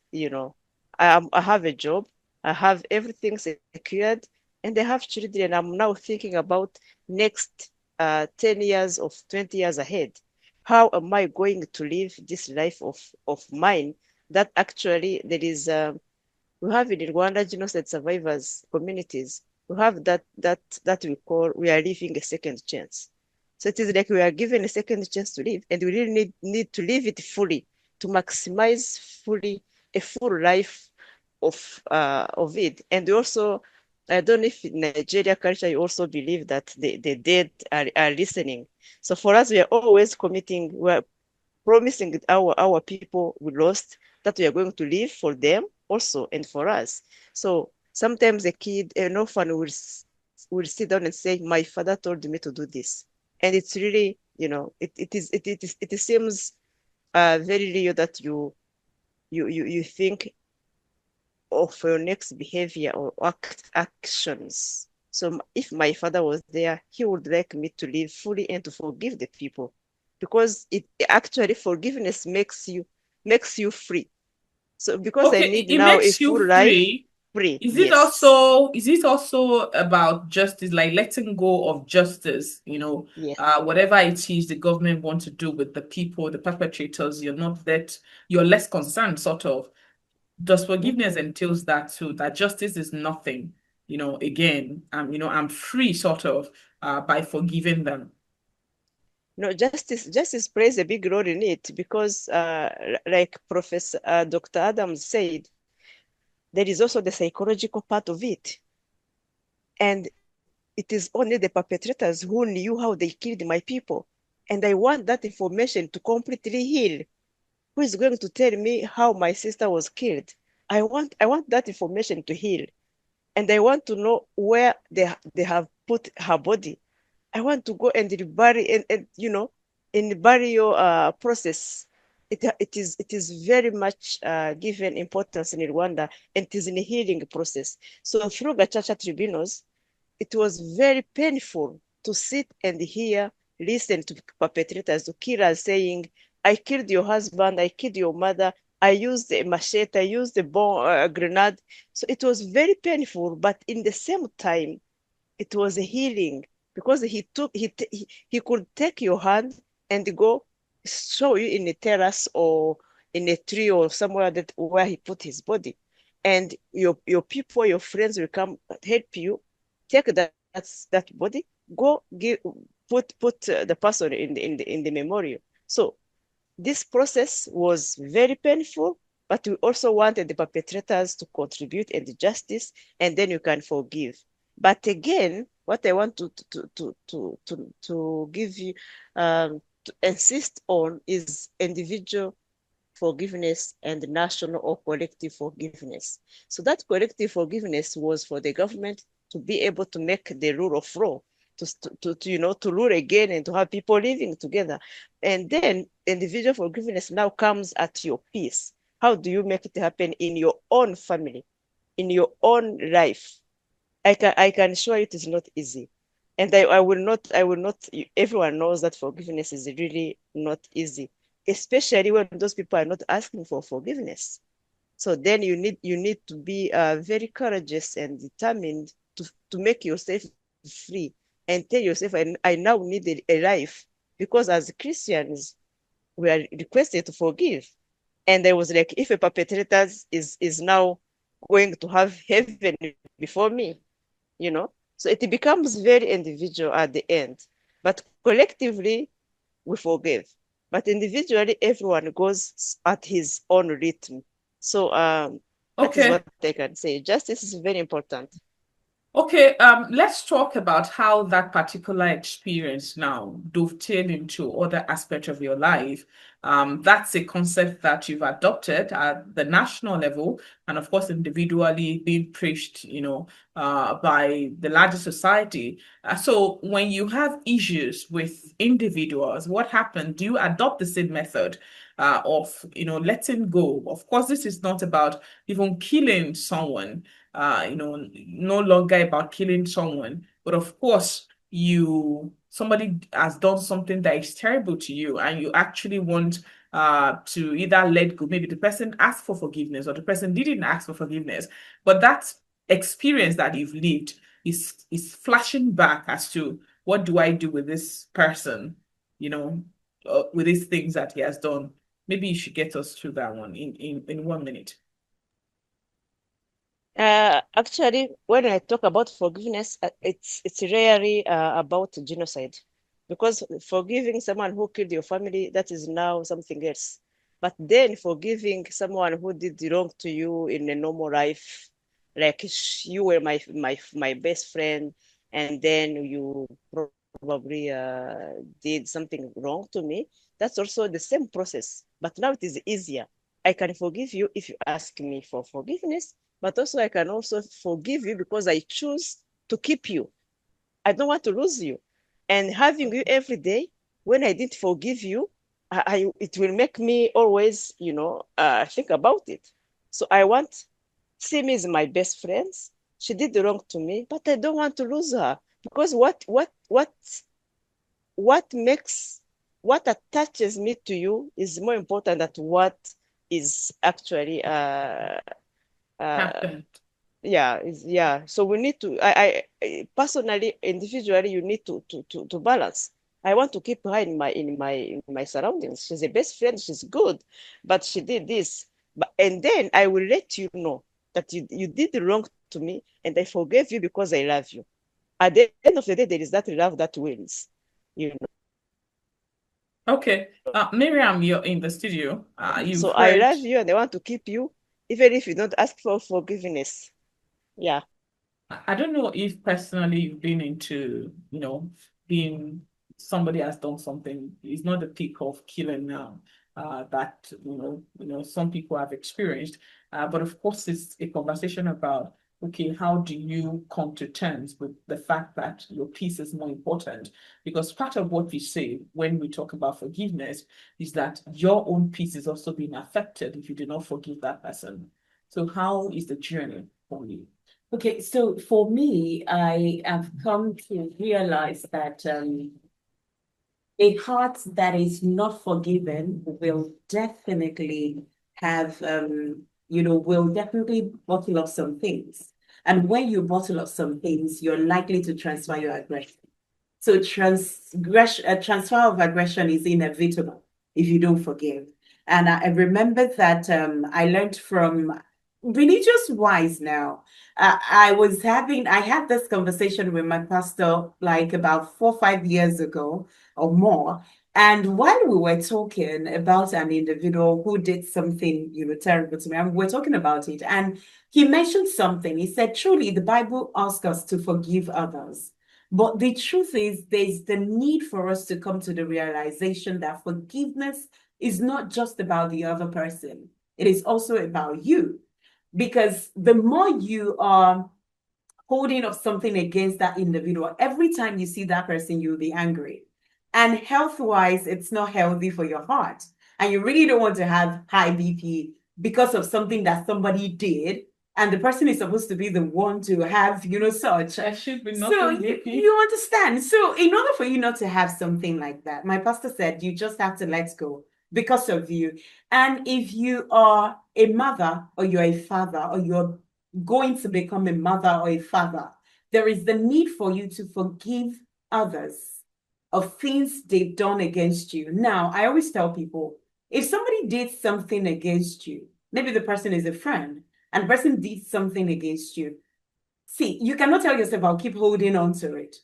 I have a job, I have everything secured, and I have children. I'm now thinking about next 10 years or 20 years ahead. How am I going to live this life of mine that actually there is we have in Rwanda genocide survivors communities. We have that we call, we are living a second chance. So it is like we are given a second chance to live, and we really need to live it fully, to maximize fully a full life of it. And also, I don't know if in Nigeria culture you also believe that the dead are listening. So for us, we are always we're promising our people we lost that we are going to live for them also and for us. So sometimes a kid, an orphan will sit down and say, my father told me to do this. And it's really, it seems very real that you think of your next behavior or actions. So if my father was there, he would like me to live fully and to forgive the people, because it actually forgiveness makes you free. So because I Okay, need it now a makes you full life, free. free, Is it yes, also about justice, like letting go of justice, yes. whatever it is the government want to do with the people, the perpetrators, you're less concerned, sort of. Does forgiveness Mhm. entails that too, that justice is nothing, again, I'm free, sort of, by forgiving them. No, justice plays a big role in it because, like Professor Dr. Adams said, there is also the psychological part of it. And it is only the perpetrators who knew how they killed my people. And I want that information to completely heal. Who is going to tell me how my sister was killed? I want that information to heal. And I want to know where they have put her body. I want to go and bury and in the burial process. It is very much given importance in Rwanda, and it is in a healing process. So through Gacaca tribunals, it was very painful to sit and hear, listen to perpetrators, to killers saying, I killed your husband, I killed your mother, I used a machete, I used a bomb, grenade. So it was very painful, but in the same time, it was a healing because he could take your hand and go show you in a terrace or in a tree or somewhere that where he put his body, and your people, your friends will come help you take that body, go give put the person in the memorial. So this process was very painful, but we also wanted the perpetrators to contribute and the justice, and then you can forgive. But again, what I want to give you, to insist on, is individual forgiveness and national or collective forgiveness. So that collective forgiveness was for the government to be able to make the rule of law, to rule again and to have people living together. And then individual forgiveness now comes at your peace. How do you make it happen in your own family, in your own life? I can assure you it is not easy. And I will not, everyone knows that forgiveness is really not easy, especially when those people are not asking for forgiveness. So then you need to be very courageous and determined to make yourself free and tell yourself, I now need a life, because as Christians, we are requested to forgive. And I was like, if a perpetrator is now going to have heaven before me, you know? So it becomes very individual at the end. But collectively, we forgive. But individually, everyone goes at his own rhythm. So that is Okay. what I can say. Justice is very important. Okay, let's talk about how that particular experience now dovetail into other aspects of your life. That's a concept that you've adopted at the national level, and of course, individually being preached, by the larger society. So, when you have issues with individuals, what happens? Do you adopt the same method of, letting go? Of course, this is not about even killing someone, no longer about killing someone, but of course, somebody has done something that is terrible to you, and you actually want to either let go. Maybe the person asked for forgiveness, or the person didn't ask for forgiveness, but that experience that you've lived is flashing back as to what do I do with this person, you know, with these things that he has done. Maybe you should get us through that one in 1 minute. Actually, when I talk about forgiveness, it's rarely about genocide, because forgiving someone who killed your family, that is now something else. But then forgiving someone who did wrong to you in a normal life, like you were my best friend, and then you probably did something wrong to me. That's also the same process, but now it is easier. I can forgive you if you ask me for forgiveness, but also I can also forgive you because I choose to keep you. I don't want to lose you. And having you every day, when I didn't forgive you, it will make me always, think about it. So I want see me as my best friend. She did wrong to me, but I don't want to lose her because what attaches me to you is more important than what is actually Happened. yeah. So we need to personally, individually, you need to balance. I want to keep her in my surroundings. She's a best friend, she's good, but she did this. And then I will let you know that you did wrong to me and I forgave you because I love you. At the end of the day, there is that love that wins, you know. Okay. Miriam, you're in the studio. You've So I heard. love you and I want to keep you, even if you don't ask for forgiveness. Yeah. I don't know if personally you've been into, being somebody has done something. It's not the peak of killing now, that some people have experienced. But of course, it's a conversation about, okay, how do you come to terms with the fact that your peace is more important? Because part of what we say when we talk about forgiveness is that your own peace is also being affected if you do not forgive that person. So how is the journey for you? Okay, so for me, I have come to realize that a heart that is not forgiven will definitely have, will definitely bottle up some things. And when you bottle up some things, you're likely to transfer your aggression. So transfer of aggression is inevitable if you don't forgive. And I remember that I learned from religious wise now. I had this conversation with my pastor like about 4 or 5 years ago or more. And while we were talking about an individual who did something, terrible to me, and we're talking about it, and he mentioned something. He said, truly, the Bible asks us to forgive others. But the truth is, there's the need for us to come to the realization that forgiveness is not just about the other person. It is also about you. Because the more you are holding up something against that individual, every time you see that person, you'll be angry. And health-wise, it's not healthy for your heart. And you really don't want to have high BP because of something that somebody did. And the person is supposed to be the one to have, such. I should be not So so BP. you understand. So in order for you not to have something like that, my pastor said, you just have to let go because of you. And if you are a mother or you're a father or you're going to become a mother or a father, there is the need for you to forgive others of things they've done against you. Now, I always tell people, if somebody did something against you, maybe the person is a friend and the person did something against you, see, you cannot tell yourself, I'll keep holding on to it.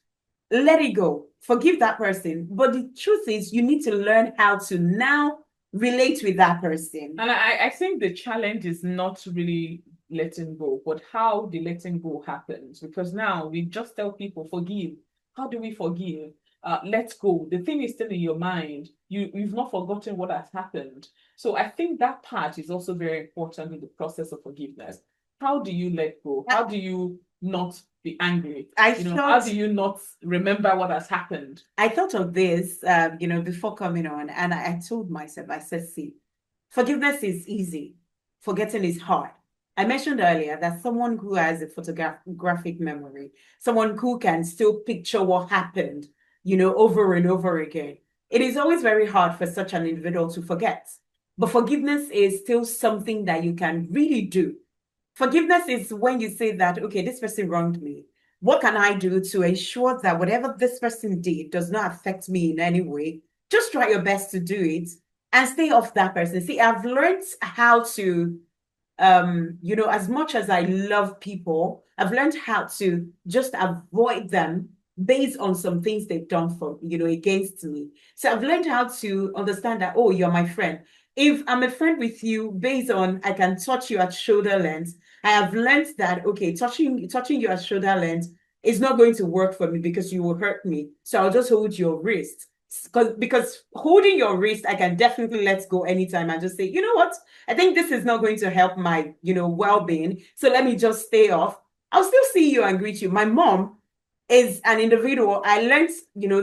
Let it go. Forgive that person. But the truth is, you need to learn how to now relate with that person. And I think the challenge is not really letting go, but how the letting go happens. Because now we just tell people, forgive. How do we forgive? Let go. The thing is still in your mind. You've not forgotten what has happened. So I think that part is also very important in the process of forgiveness. How do you let go? How do you not be angry? How do you not remember what has happened? I thought of this, before coming on, and I told myself, I said, see, forgiveness is easy. Forgetting is hard. I mentioned earlier that someone who has a photographic memory, someone who can still picture what happened, over and over again. It is always very hard for such an individual to forget. But forgiveness is still something that you can really do. Forgiveness is when you say that, okay, this person wronged me. What can I do to ensure that whatever this person did does not affect me in any way? Just try your best to do it and stay off that person. See, I've learned how to, as much as I love people, I've learned how to just avoid them based on some things they've done for, against me. So I've learned how to understand that, oh, you're my friend. If I'm a friend with you based on I can touch you at shoulder length, I have learned that, okay, touching you at shoulder length is not going to work for me because you will hurt me. So I'll just hold your wrist. Because holding your wrist, I can definitely let go anytime and just say, you know what? I think this is not going to help my, well-being. So let me just stay off. I'll still see you and greet you. My mom is an individual. I learned,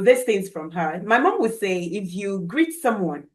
these things from her. My mom would say, if you greet someone,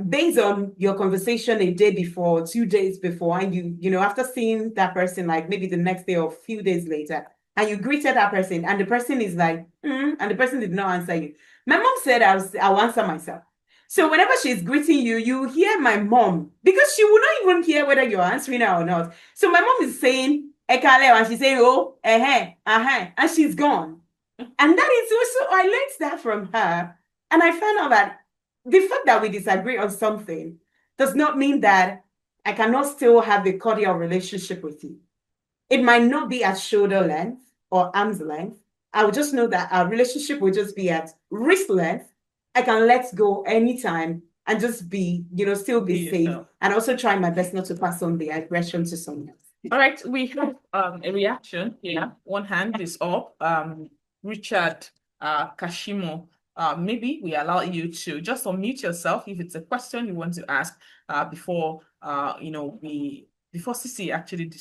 based on your conversation a day before, 2 days before, and after seeing that person, like maybe the next day or a few days later, and you greeted that person, and the person is like, and the person did not answer you. My mom said I'll answer myself. So whenever she's greeting you, you hear my mom, because she will not even hear whether you're answering her or not. So my mom is saying, Ekale, and she's saying, oh, and she's gone. And that is also, I learned that from her. And I found out that the fact that we disagree on something does not mean that I cannot still have a cordial relationship with you. It might not be at shoulder length or arm's length. I will just know that our relationship will just be at wrist length. I can let go anytime and just be, still be safe. And also try my best not to pass on the aggression to someone else. All right, we have a reaction here. One hand is up. Richard Kashimo, maybe we allow you to just unmute yourself if it's a question you want to ask before Sissi actually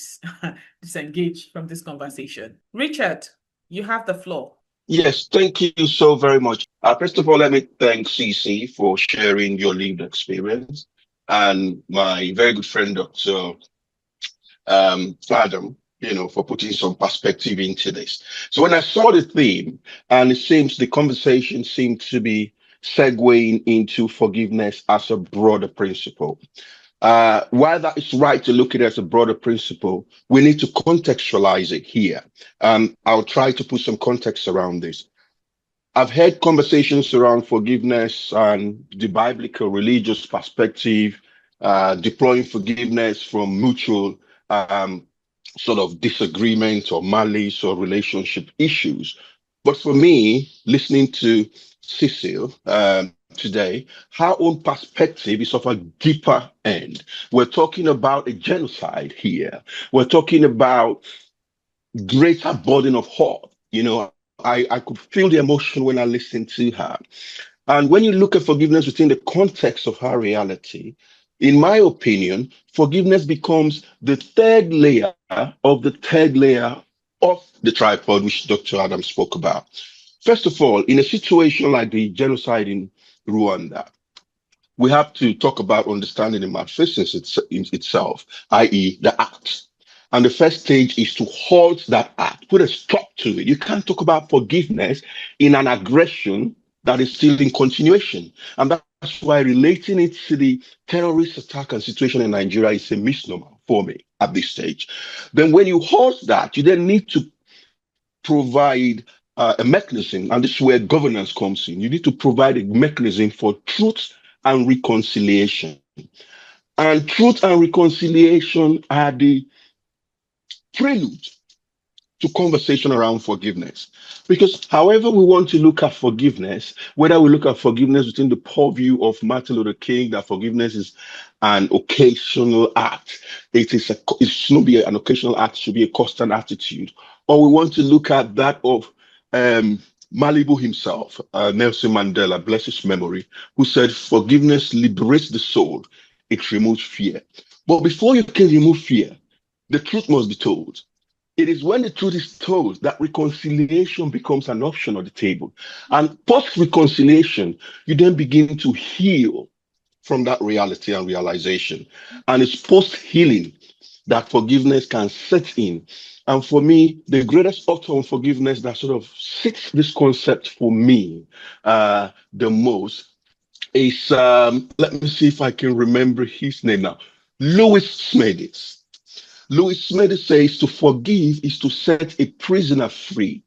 disengage from this conversation. Richard, you have the floor. Yes, thank you so very much. First of all, let me thank Sissi for sharing your lived experience, and my very good friend, Dr. Adam, for putting some perspective into this. So when I saw the theme, and it seems the conversation seemed to be segueing into forgiveness as a broader principle. While that is right to look at it as a broader principle, we need to contextualize it here. I'll try to put some context around this. I've had conversations around forgiveness and the biblical religious perspective, deploying forgiveness from mutual sort of disagreement or malice or relationship issues. But for me, listening to Cecile today, her own perspective is of a deeper end. We're talking about a genocide here. We're talking about greater burden of heart. I could feel the emotion when I listened to her. And when you look at forgiveness within the context of her reality, in my opinion, forgiveness becomes the third layer of the third layer of the tripod, which Dr. Adams spoke about. First of all, in a situation like the genocide in Rwanda, we have to talk about understanding the malfeasance itself, i.e. the act. And the first stage is to halt that act, put a stop to it. You can't talk about forgiveness in an aggression that is still in continuation. And that's why relating it to the terrorist attack and situation in Nigeria is a misnomer for me at this stage. Then when you halt that, you then need to provide a mechanism, and this is where governance comes in. You need to provide a mechanism for truth and reconciliation. And truth and reconciliation are the prelude to conversation around forgiveness. Because however we want to look at forgiveness, whether we look at forgiveness within the purview of Martin Luther King, that forgiveness is an occasional act, it should not be an occasional act, it should be a constant attitude. Or we want to look at that of Malibu himself, Nelson Mandela, bless his memory, who said, forgiveness liberates the soul, it removes fear. But before you can remove fear, the truth must be told. It is when the truth is told that reconciliation becomes an option on the table. And post-reconciliation, you then begin to heal from that reality and realization. And it's post-healing that forgiveness can set in. And for me, the greatest author on forgiveness that sort of sits this concept for me the most is, let me see if I can remember his name now, Louis Smedis. Louis Smedis says to forgive is to set a prisoner free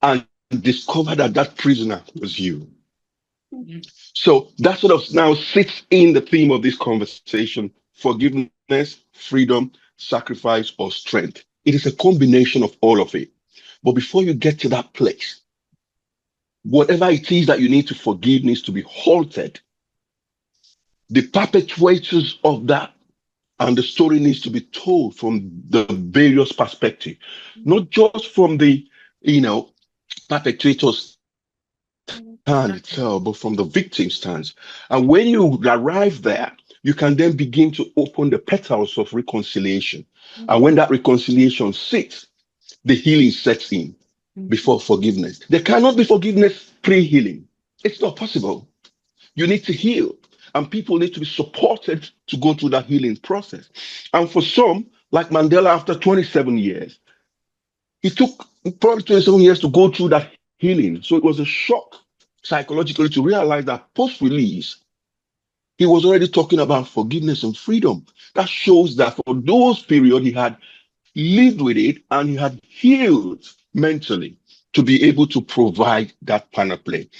and discover that that prisoner was you. Mm-hmm. So that sort of now sits in the theme of this conversation: forgiveness, freedom, sacrifice, or strength. It is a combination of all of it. But before you get to that place, whatever it is that you need to forgive needs to be halted. The perpetrators of that and the story needs to be told from the various perspectives, not just from the, perpetrator's stand itself, but from the victim's stance. And when you arrive there, you can then begin to open the petals of reconciliation. Mm-hmm. And when that reconciliation sits, the healing sets in before forgiveness. There cannot be forgiveness pre-healing. It's not possible. You need to heal. And people need to be supported to go through that healing process. And for some, like Mandela, after 27 years, it took probably 27 years to go through that healing. So it was a shock psychologically to realize that post release, he was already talking about forgiveness and freedom. That shows that for those periods, he had lived with it and he had healed mentally to be able to provide that panoply.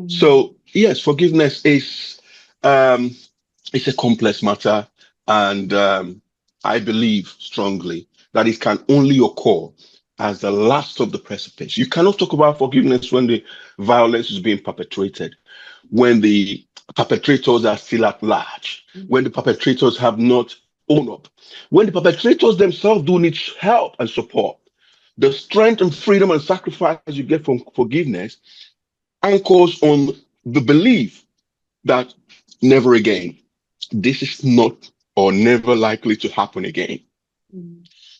So yes, forgiveness is it's a complex matter, and I believe strongly that it can only occur as the last of the precipice. You cannot talk about forgiveness when the violence is being perpetrated, when the perpetrators are still at large, when the perpetrators have not owned up, when the perpetrators themselves do need help and support. The strength and freedom and sacrifice you get from forgiveness anchors on the belief that never again, this is not or never likely to happen again.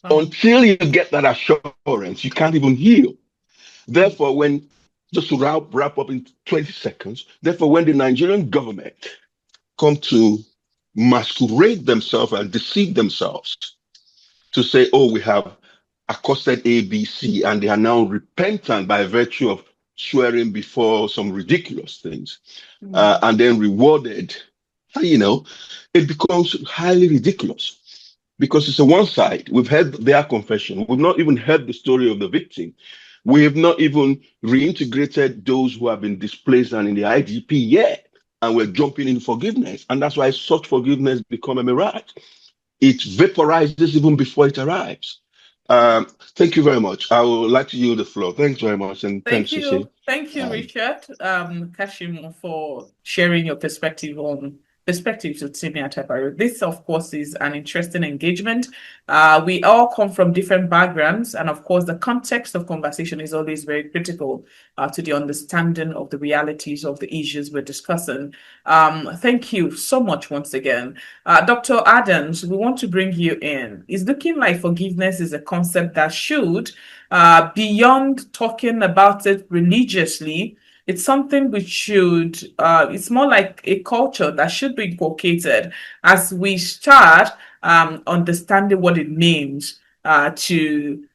Until you get that assurance, you can't even heal. Therefore, just to wrap up in 20 seconds, therefore, when the Nigerian government come to masquerade themselves and deceive themselves to say, oh, we have accosted ABC, and they are now repentant by virtue of swearing before some ridiculous things, and then rewarded, it becomes highly ridiculous because it's a one side. We've heard their confession. We've not even heard the story of the victim. We have not even reintegrated those who have been displaced and in the IDP yet, and we're jumping in forgiveness. And that's why such forgiveness become a mirage. It vaporizes even before it arrives. Thank you very much. I would like to yield the floor. Thanks very much. And Thank thanks, you. Sissi. Thank you, Richard, Kashim, for sharing your perspectives with Simiat Abaru. This, of course, is an interesting engagement. We all come from different backgrounds, and of course, the context of conversation is always very critical to the understanding of the realities of the issues we're discussing. Thank you so much once again. Dr. Adams, we want to bring you in. It's looking like forgiveness is a concept that should, beyond talking about it religiously, it's something we should, it's more like a culture that should be inculcated as we start understanding what it means to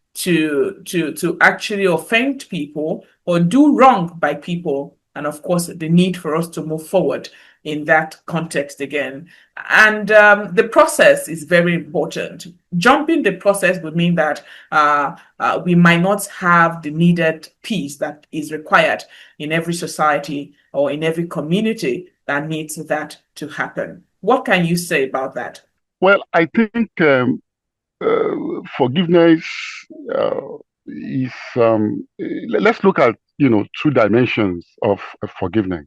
actually offend people or do wrong by people. And of course, the need for us to move forward in that context again. And the process is very important. Jumping the process would mean that we might not have the needed peace that is required in every society or in every community that needs that to happen. What can you say about that? Well, I think forgiveness is, let's look at, two dimensions of forgiveness.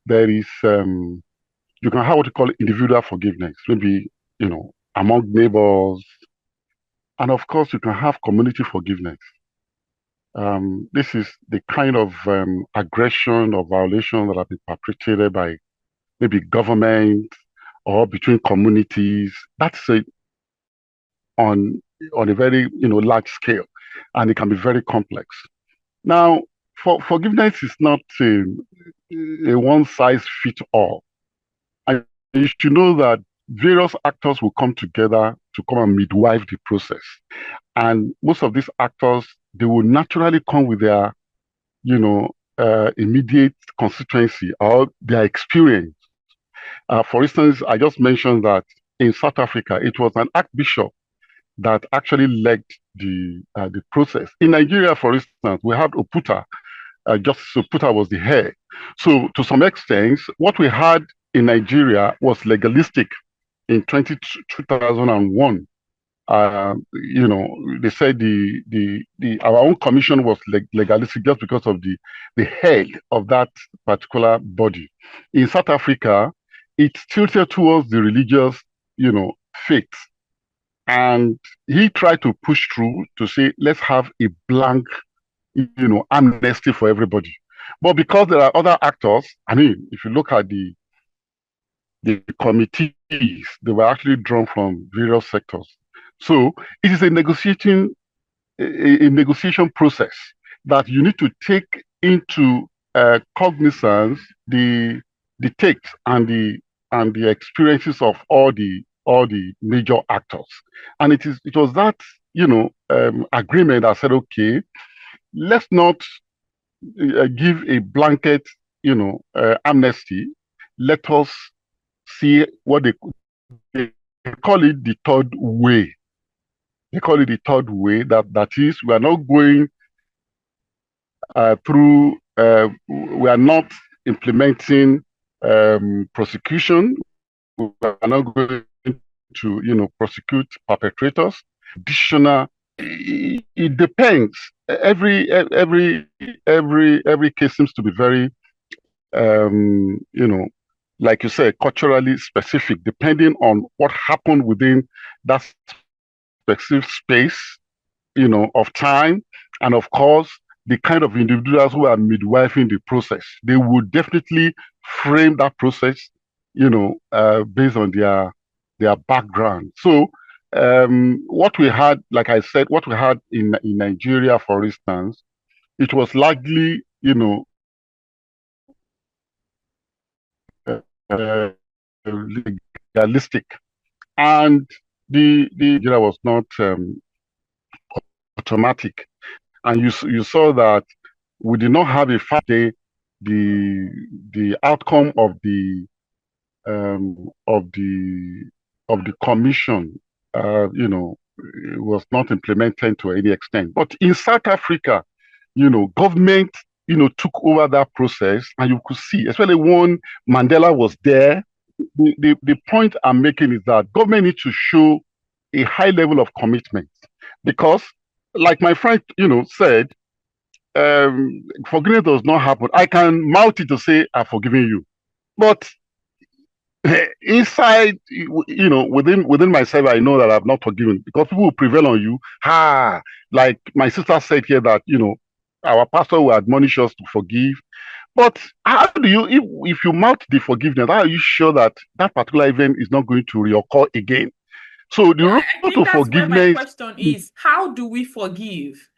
There is, you can have what you call individual forgiveness, maybe, among neighbors. And of course, you can have community forgiveness. This is the kind of aggression or violation that have been perpetrated by maybe government or between communities. That's on a very large scale, and it can be very complex. Now, forgiveness is not a one size fits all. And you should know that various actors will come together to come and midwife the process. And most of these actors, they will naturally come with their, immediate constituency or their experience. For instance, I just mentioned that in South Africa, it was an archbishop that actually led the process. In Nigeria, for instance, we had Oputa. Justice Oputa was the head. So to some extent, what we had in Nigeria was legalistic in 2001. They said our own commission was legalistic just because of the head of that particular body. In South Africa, it tilted towards the religious, faith. And he tried to push through to say, let's have a blank, amnesty for everybody. But because there are other actors, I mean, if you look at the committees, they were actually drawn from various sectors. So it is a negotiation process that you need to take into cognizance the takes and the experiences of all the major actors. And it was that, agreement that said, okay, let's not give a blanket, amnesty. Let us see what they call it the third way. They call it the third way. That is, we are not going through. We are not implementing prosecution. We are not going to, prosecute perpetrators. Additional. It depends. Every case seems to be very, like you said, culturally specific, depending on what happened within that specific space, of time, and of course, the kind of individuals who are midwifing the process. They would definitely frame that process, based on their background. So, what we had, like I said, what we had in Nigeria, for instance, it was largely, legalistic, and the Nigeria was not automatic, and you saw that we did not have a 5-day. The outcome of the commission, was not implemented to any extent. But in South Africa, government, took over that process, and you could see, especially when Mandela was there. The point I'm making is that government needs to show a high level of commitment, because, like my friend, said, forgiveness does not happen. I can mouth it to say I've forgiven you, but inside, within myself, I know that I've not forgiven, because people will prevail on you. Like my sister said here, that our pastor will admonish us to forgive. But how do you, if you mount the forgiveness, how are you sure that that particular event is not going to reoccur again? So the road to forgiveness. My question is, how do we forgive?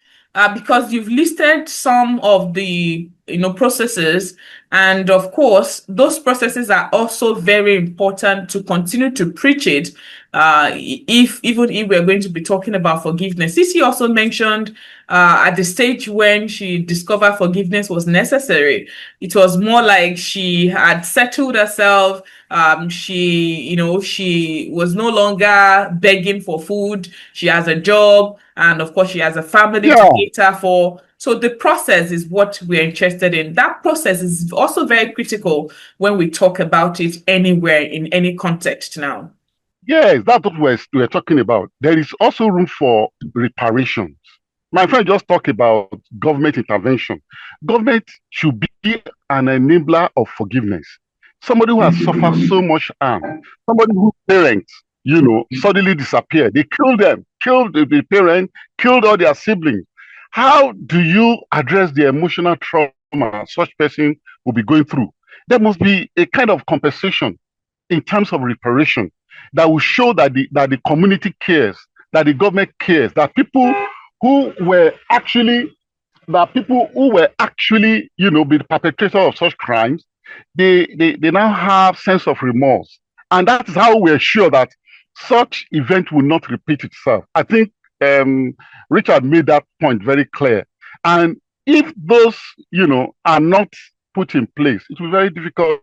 Because you've listed some of the processes, and of course those processes are also very important to continue to preach it. Even if we're going to be talking about forgiveness, Sissi also mentioned at the stage when she discovered forgiveness was necessary, it was more like she had settled herself. She was no longer begging for food. She has a job, and of course, she has a family to cater for. So the process is what we're interested in. That process is also very critical when we talk about it anywhere, in any context now. Yes, that's what we're talking about. There is also room for reparations. My friend just talked about government intervention. Government should be an enabler of forgiveness. Somebody who has suffered so much harm, somebody whose parents, suddenly disappeared. They killed them, killed the parent, killed all their siblings. How do you address the emotional trauma such person will be going through? There must be a kind of compensation in terms of reparation that will show that the community cares, that the government cares, that people who were actually, be the perpetrator of such crimes, they now have sense of remorse. And that is how we're sure that such event will not repeat itself. I think Richard made that point very clear. And if those, are not put in place, it will be very difficult,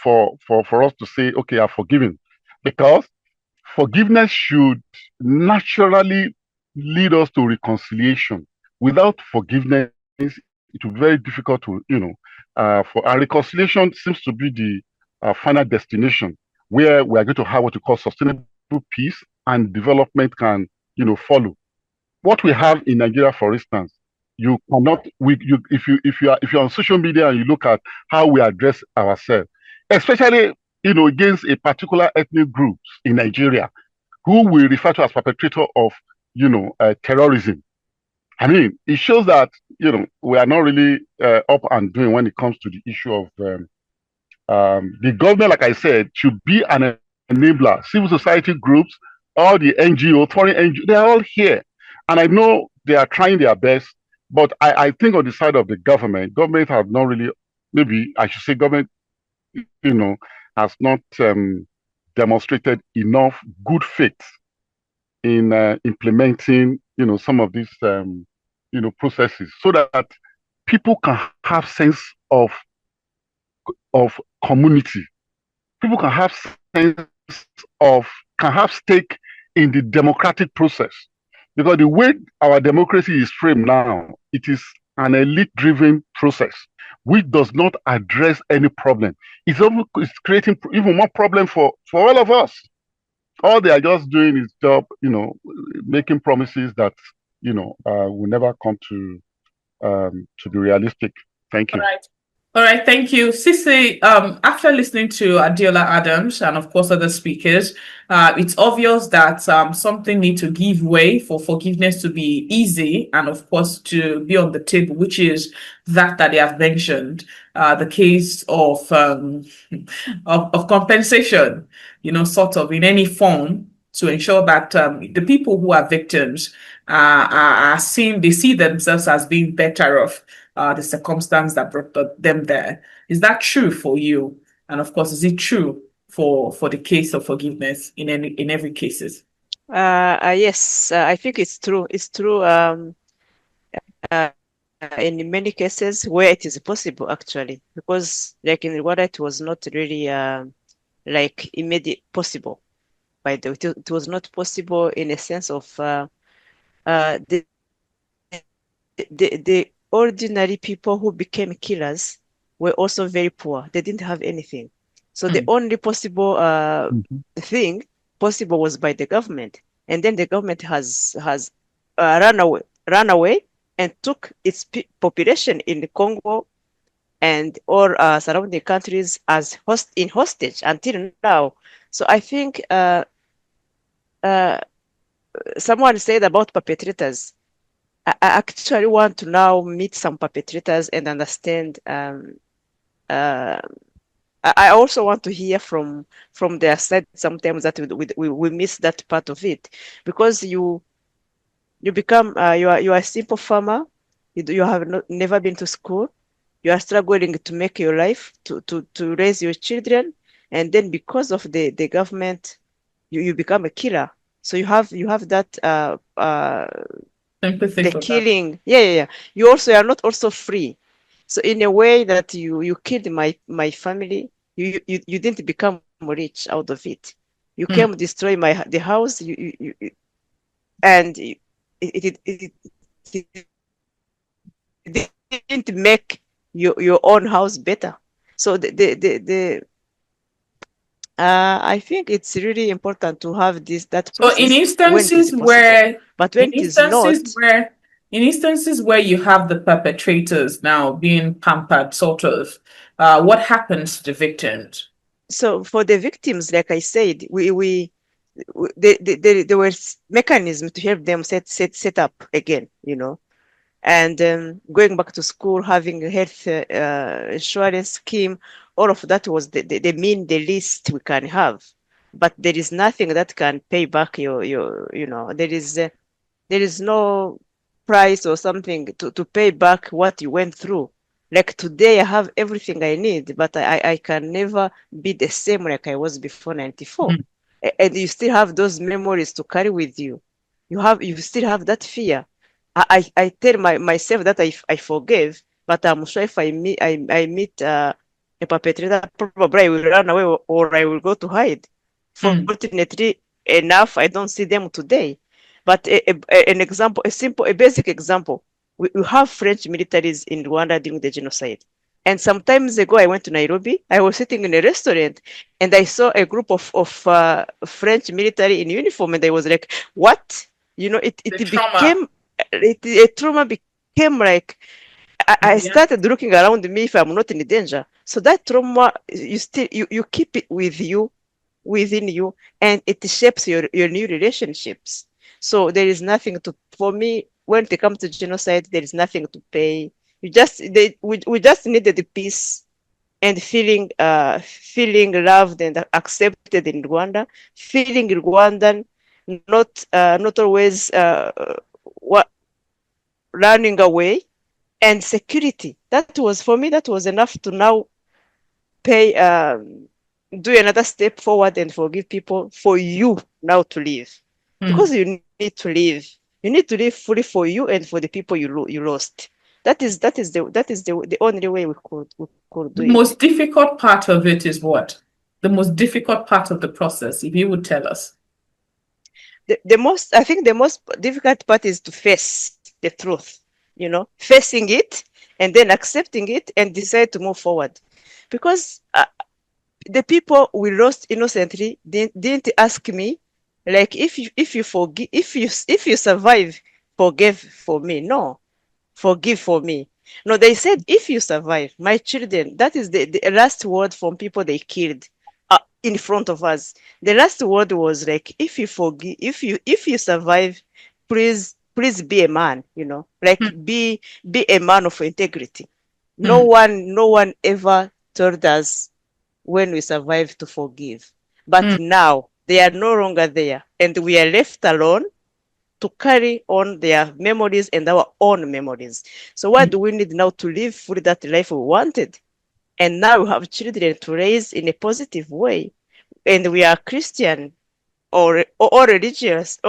for us to say, okay, I've forgiven. Because forgiveness should naturally lead us to reconciliation. Without forgiveness, it will be very difficult to, our reconciliation seems to be the final destination, where we are going to have what we call sustainable peace, and development can, follow. What we have in Nigeria, for instance, you cannot, if you're on social media and you look at how we address ourselves, especially, against a particular ethnic group in Nigeria, who we refer to as perpetrator of, terrorism. I mean, it shows that, we are not really up and doing when it comes to the issue of the government, like I said, should be an enabler. Civil society groups, all the NGO, foreign NGO, they're all here. And I know they are trying their best, but I think on the side of the government have not really, maybe I should say government has not demonstrated enough good faith in implementing, some of these, processes, so that people can have sense of community. People can have sense of can have stake in the democratic process, because the way our democracy is framed now, it is an elite-driven process which does not address any problem. It's creating even more problem for all of us. All they are just doing is making promises that will never come to be realistic. Thank you. All right. All right, thank you. Sissi, after listening to Adeola Adams and, of course, other speakers, it's obvious that something needs to give way for forgiveness to be easy and, of course, to be on the table, which is that they have mentioned, the case of compensation, sort of in any form, to ensure that the people who are victims are seen, they see themselves as being better off the circumstance that brought them there. Is that true for you? And of course, is it true for the case of forgiveness in every cases? Yes, I think it's true. It's true in many cases where it is possible, actually, because like in Rwanda, it was not really like immediate possible. By the way, it was not possible in a sense of the ordinary people who became killers were also very poor. They didn't have anything. So the only possible thing possible was by the government. And then the government has run away and took its population in the Congo and or surrounding countries as hostage until now. So I think someone said about perpetrators. I actually want to now meet some perpetrators and understand. I also want to hear from their side sometimes that we miss that part of it, because you become you are a simple farmer. You have never been to school. You are struggling to make your life to raise your children, and then because of the government, you become a killer. So you have that Empathy the for that. killing. Yeah. You also are not also free. So in a way that you killed my family, you didn't become rich out of it. You came destroy the house. And it didn't make your own house better. So I think it's really important to have that So in process when it is instances possible. where But when it is not, in instances where you have the perpetrators now being pampered, sort of, what happens to the victims? so for the victims, like I said, there were mechanisms to help them set up again, and going back to school, having a health insurance scheme, all of that was the least we can have. But there is nothing that can pay back there is no price or something to pay back what you went through. Like today, I have everything I need, but I can never be the same like I was before 94. And you still have those memories to carry with you. You still have that fear. I tell myself that I forgive, but I'm sure if I meet a perpetrator, probably I will run away or I will go to hide. Fortunately enough, I don't see them today. But an example, a basic example, we have French militaries in Rwanda during the genocide. And sometimes ago, I went to Nairobi. I was sitting in a restaurant and I saw a group of French military in uniform. And I was like, what? It became, a trauma became like, I started looking around me if I'm not in danger. So that trauma, you keep it within you, and it shapes your new relationships. So there is nothing for me, when it comes to genocide, there is nothing to pay. We just needed the peace and feeling loved and accepted in Rwanda, feeling Rwandan, not always running away, and security. That was, for me, that was enough to now do another step forward and forgive people for you now to live, because you need to live. You need to live fully for you and for the people you lost. That is the only way we could The do it. most difficult part of it is what? The most difficult part of the process, if you would tell us. The most difficult part is to face the truth, facing it and then accepting it and decide to move forward. Because the people we lost innocently didn't ask me, like, if you forgive, if you survive, forgive for me. No, forgive for me. No, they said, if you survive, my children. That is the last word from people they killed in front of us. The last word was like, if you forgive, if you survive, please be a man. Like, be a man of integrity. No one ever told us when we survive to forgive. But now they are no longer there, and we are left alone to carry on their memories and our own memories. So what do we need now to live fully that life we wanted? And now we have children to raise in a positive way. And we are Christian or religious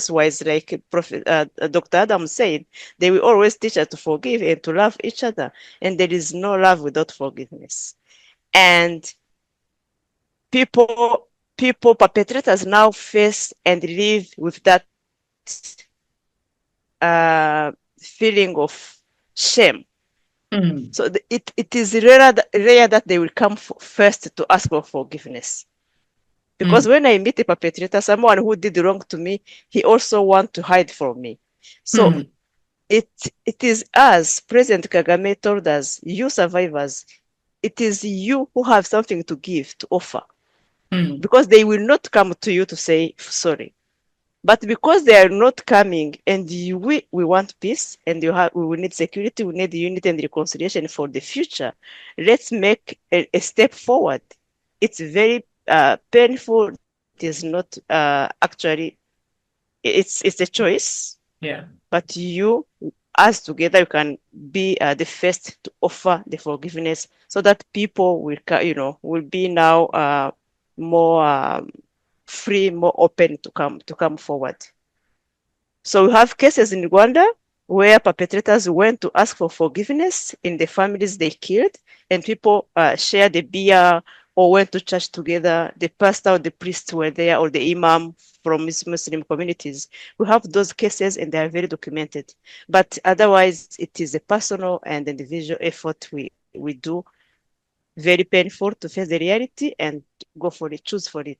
wise, like Prophet Dr. Adams said, they will always teach us to forgive and to love each other. And there is no love without forgiveness. And perpetrators now face and live with that feeling of shame. So it is rare that they will come first to ask for forgiveness. Because when I meet a perpetrator, someone who did wrong to me, he also wants to hide from me. So it is us, President Kagame told us, you survivors, it is you who have something to give, to offer. Because they will not come to you to say sorry. But because they are not coming, and we want peace, and we will need security, we need unity and reconciliation for the future. Let's make a step forward. It's very painful. It is not actually. It's a choice. Yeah. But us together, you can be the first to offer the forgiveness, so that people will be now more free, more open to come forward. So we have cases in Rwanda where perpetrators went to ask for forgiveness in the families they killed, and people shared the beer or went to church together. The pastor or the priest were there, or the imam from Muslim communities. We have those cases, and they are very documented. But otherwise, it is a personal and individual effort we do. Very painful to face the reality and go for it, choose for it.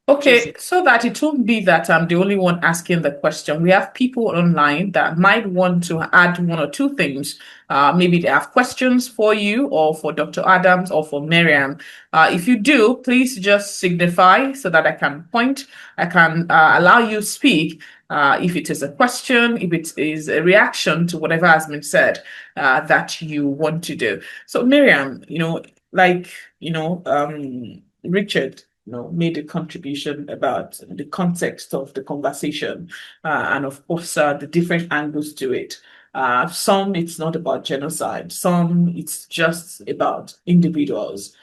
Okay, so that it won't be that I'm the only one asking the question. We have people online that might want to add one or two things. Maybe they have questions for you or for Dr. Adams or for Maryam. If you do, please just signify so that I can point. I can allow you speak if it is a question, if it is a reaction to whatever has been said that you want to do. So Maryam, Richard made a contribution about the context of the conversation and of course the different angles to it. Some it's not about genocide, some it's just about individuals,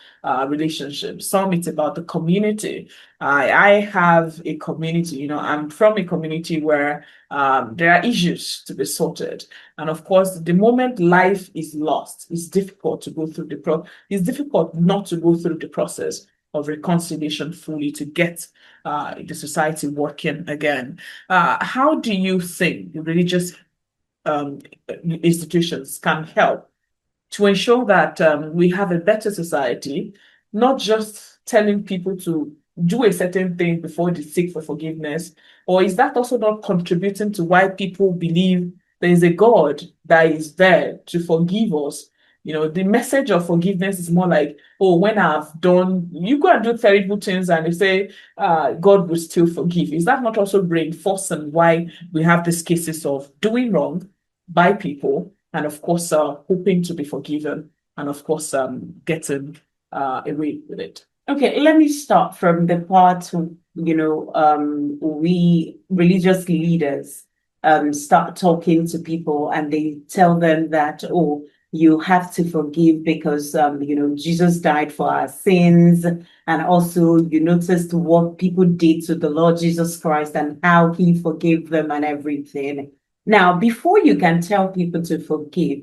relationships, some it's about the community. I have a community, I'm from a community where there are issues to be sorted. And of course, the moment life is lost, it's difficult to go through it's difficult not to go through the process of reconciliation fully to get the society working again. How do you think religious institutions can help to ensure that we have a better society, not just telling people to do a certain thing before they seek for forgiveness? Or is that also not contributing to why people believe there is a God that is there to forgive us? The message of forgiveness is more like, oh, when I've done, you go and do terrible things and you say, God will still forgive. Is that not also reinforcing why we have these cases of doing wrong by people and of course hoping to be forgiven and of course getting away with it? Okay, let me start from the part, we religious leaders start talking to people and they tell them that, oh, you have to forgive because Jesus died for our sins, and also you noticed what people did to the Lord Jesus Christ and how he forgave them and everything. Now, before you can tell people to forgive,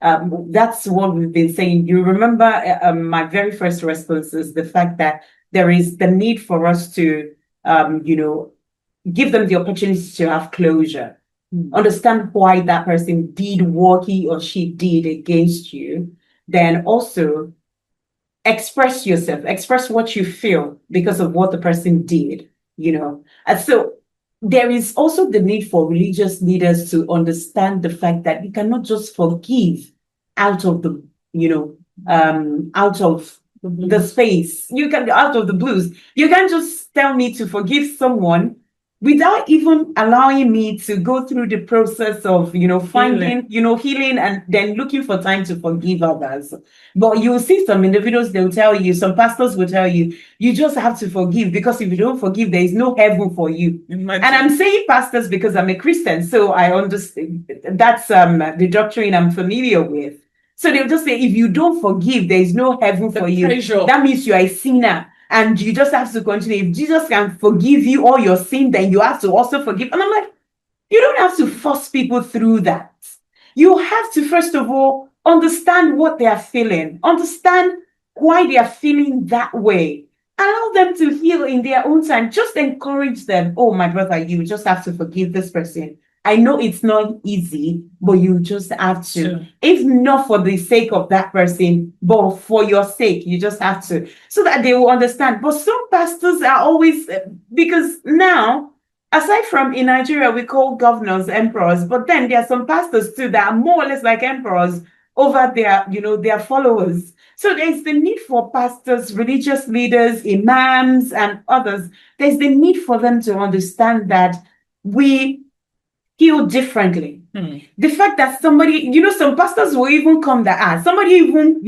that's what we've been saying. You remember my very first response is the fact that there is the need for us to, give them the opportunity to have closure, understand why that person did what he or she did against you, then also express yourself, express what you feel because of what the person did. And so there is also the need for religious leaders to understand the fact that you cannot just forgive out of the, out of the space. You can out of the blues. You can't just tell me to forgive someone without even allowing me to go through the process of, finding, healing and then looking for time to forgive others. But you'll see some individuals, they'll tell you, some pastors will tell you, you just have to forgive because if you don't forgive, there is no heaven for you. Imagine. And I'm saying pastors because I'm a Christian, so I understand that's the doctrine I'm familiar with. So they'll just say, if you don't forgive, there is no heaven for you. Pressure. That means you are a sinner. And you just have to continue. If Jesus can forgive you all your sin, then you have to also forgive. And I'm like, you don't have to force people through that. You have to, first of all, understand what they are feeling, understand why they are feeling that way. Allow them to heal in their own time. Just encourage them. Oh, my brother, you just have to forgive this person. I know it's not easy, but you just have to. Sure. If not for the sake of that person, but for your sake, you just have to, so that they will understand. But some pastors are always, because now, aside from in Nigeria, we call governors emperors, but then there are some pastors too that are more or less like emperors over their followers. So there's the need for pastors, religious leaders, imams, and others. There's the need for them to understand that we heal differently. The fact that somebody, some pastors will even come that somebody even,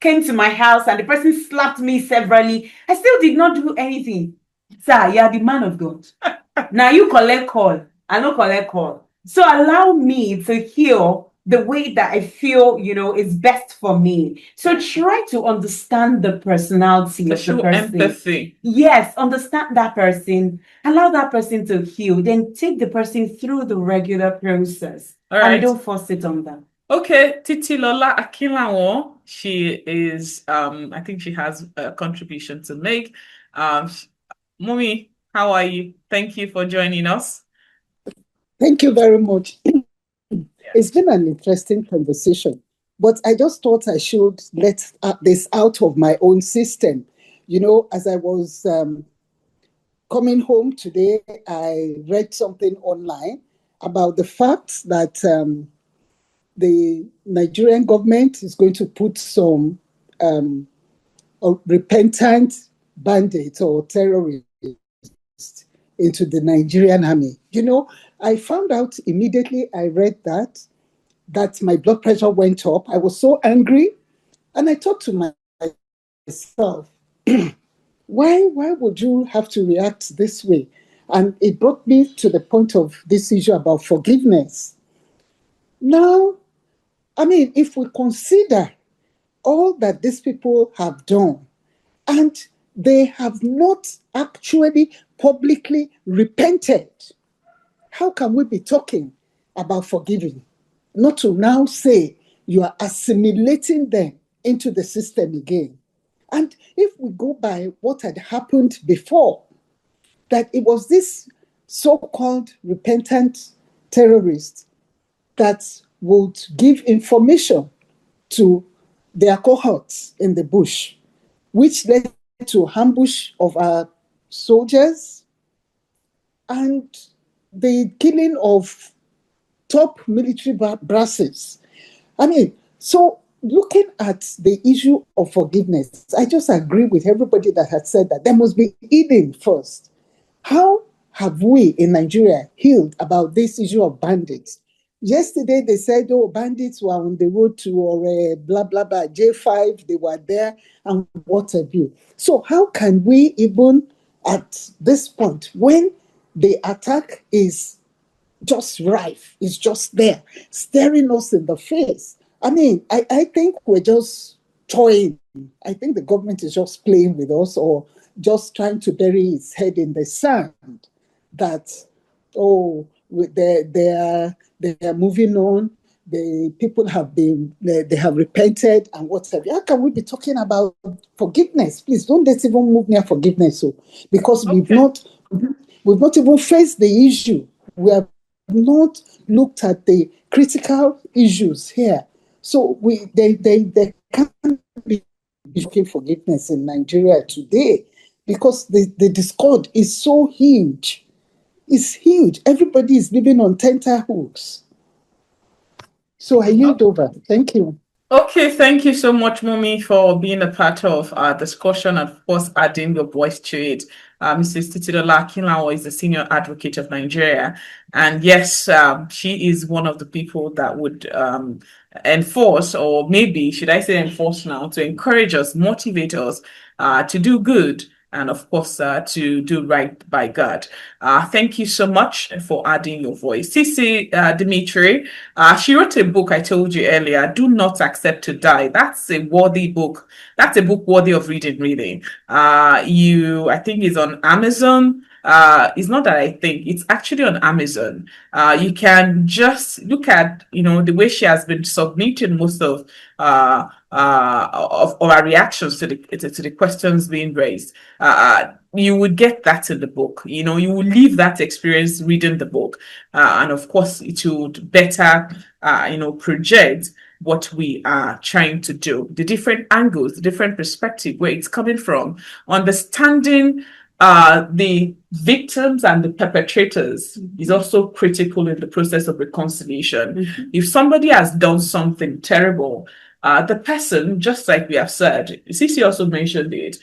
came to my house and the person slapped me severally. I still did not do anything. Sir, you are the man of God. Now you collect call. I don't collect call. So allow me to heal the way that I feel, is best for me. So try to understand the personality of the person. Empathy. Yes, understand that person. Allow that person to heal. Then take the person through the regular process. All right. And don't force it on them. Okay, Titilola Akinlawo, she is, I think she has a contribution to make. Mumi, how are you? Thank you for joining us. Thank you very much. It's been an interesting conversation, but I just thought I should let this out of my own system. As I was coming home today, I read something online about the fact that the Nigerian government is going to put some repentant bandits or terrorists into the Nigerian army. I found out immediately I read that my blood pressure went up. I was so angry. And I thought to myself, why would you have to react this way? And it brought me to the point of this issue about forgiveness. Now, if we consider all that these people have done, and they have not actually publicly repented, how can we be talking about forgiving? Not to now say you are assimilating them into the system again. And if we go by what had happened before, that it was this so-called repentant terrorist that would give information to their cohorts in the bush, which led to ambush of our soldiers and the killing of top military brasses. So looking at the issue of forgiveness, I just agree with everybody that had said that there must be healing first. How have we in Nigeria healed about this issue of bandits? Yesterday they said, bandits were on the road to blah, blah, blah, J5, they were there, and what have you. So how can we even, at this point, when the attack is just rife. It's just there, staring us in the face. I mean, I think we're just toying. I think the government is just playing with us or just trying to bury its head in the sand that, oh, they are moving on. The people have they have repented and whatever. How can we be talking about forgiveness? Please don't let's even move near forgiveness. So, because we've not even faced the issue. We have not looked at the critical issues here. So they can't be looking forgiveness in Nigeria today because the discord is so huge. It's huge. Everybody is living on tenterhooks. So I yield over. Thank you. Okay, thank you so much, Mumi, for being a part of our discussion and, of course, adding your voice to it. Mrs. Titilola Akinlawo is the senior advocate of Nigeria. And yes, she is one of the people that would enforce, or maybe, should I say enforce now, to encourage us, motivate us to do good and, of course, to do right by God. Thank you so much for adding your voice. Sissi, Dimitrie, she wrote a book, I told you earlier, Do Not Accept to Die. That's a worthy book. That's a book worthy of reading, really. I think it's on Amazon. It's not that I think, it's actually on Amazon. You can just look at, the way she has been submitting most of our reactions to the questions being raised. You would get that in the book. You will leave that experience reading the book, and of course, it would better, project what we are trying to do, the different angles, the different perspective, where it's coming from, understanding the victims and the perpetrators is also critical in the process of reconciliation. Mm-hmm. If somebody has done something terrible, the person, just like we have said, Sissi also mentioned it,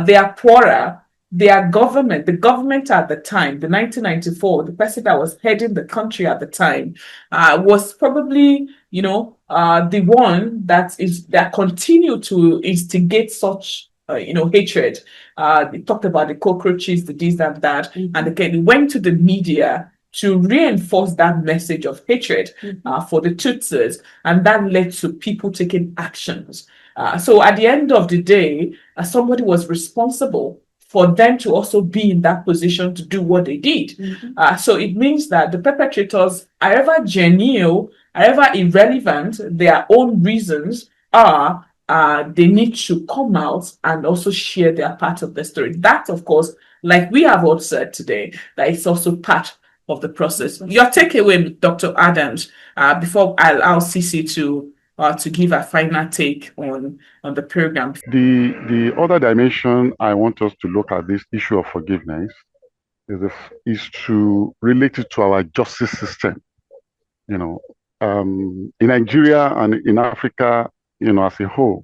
they are poorer. Their government, the government at the time, the 1994, the person that was heading the country at the time, was probably, the one that continued to instigate such, hatred. They talked about the cockroaches, the this and that, mm-hmm. and again, they went to the media to reinforce that message of hatred for the Tutsis, and that led to people taking actions. So at the end of the day, somebody was responsible for them to also be in that position to do what they did. Mm-hmm. So it means that the perpetrators, however genuine, however irrelevant their own reasons are, they need to come out and also share their part of the story. That, of course, like we have all said today, that it's also part of the process. Your takeaway, Dr. Adams, before I allow Sissi to give a final take on the program. The other dimension I want us to look at this issue of forgiveness is to relate it to our justice system. In Nigeria and in Africa, as a whole,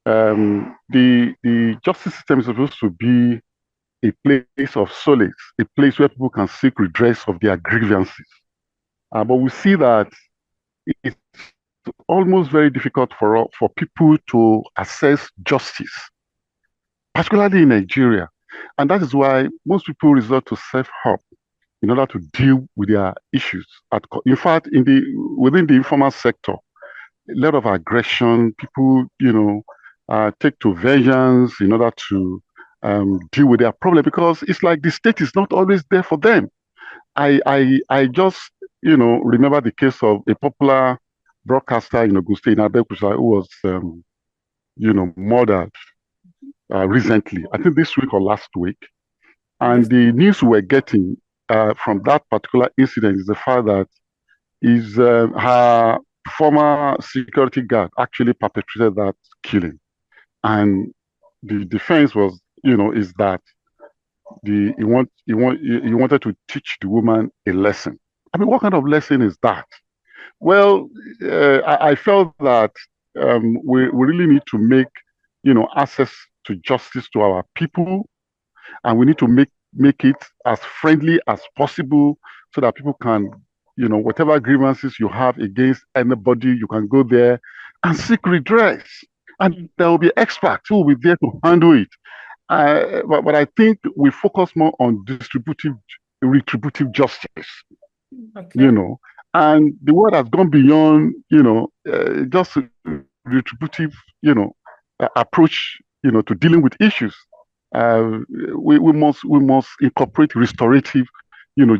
the justice system is supposed to be a place of solace, a place where people can seek redress of their grievances. But we see that it's almost very difficult for people to assess justice, particularly in Nigeria. And that is why most people resort to self-help in order to deal with their issues. In fact, within the informal sector, a lot of aggression, people, take to vengeance in order to deal with their problem, because it's like the state is not always there for them. I just, remember the case of a popular broadcaster in Ogun State, in Abeokuta, who was, murdered recently, I think this week or last week. And the news we're getting from that particular incident is the fact that her former security guard actually perpetrated that killing. And the defense was, is that he wanted to teach the woman a lesson. I mean, what kind of lesson is that? Well, I felt that we really need to make, access to justice to our people, and we need to make it as friendly as possible so that people can, whatever grievances you have against anybody, you can go there and seek redress. And there will be experts who will be there to handle it. But I think we focus more on retributive justice. Okay. And the world has gone beyond, just retributive, approach, to dealing with issues. Uh, we must incorporate restorative,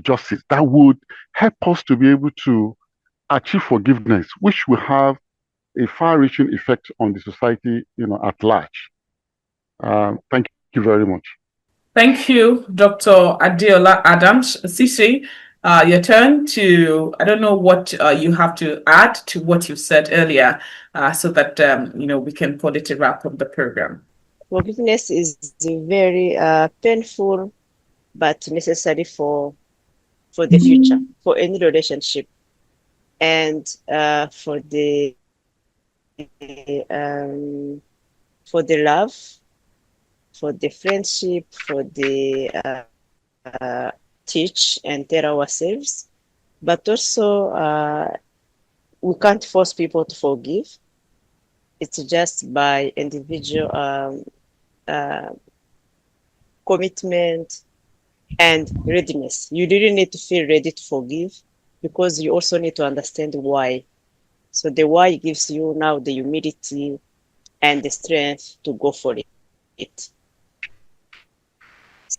justice that would help us to be able to achieve forgiveness, which will have a far-reaching effect on the society, at large. Thank you very much. Thank you, Dr. Adeola Adams. Sissi, your turn to, I don't know what you have to add to what you said earlier, so that, we can call it a wrap of the program. Forgiveness is very painful but necessary for the future, for any relationship, and for the love, for the friendship, for the teach and tell ourselves, but also we can't force people to forgive. It's just by individual commitment and readiness. You really need to feel ready to forgive, because you also need to understand why. So the why gives you now the humility and the strength to go for it.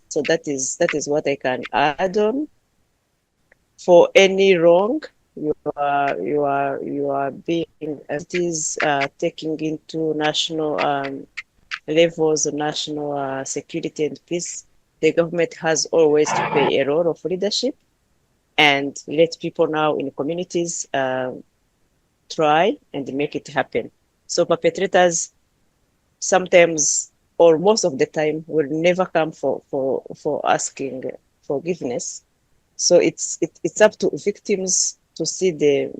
So that is what I can add on. For any wrong you are being, it is taking into national levels of national security and peace, the government has always to play a role of leadership and let people now in communities try and make it happen. So perpetrators sometimes, or most of the time, will never come for asking forgiveness. So it's up to victims to see the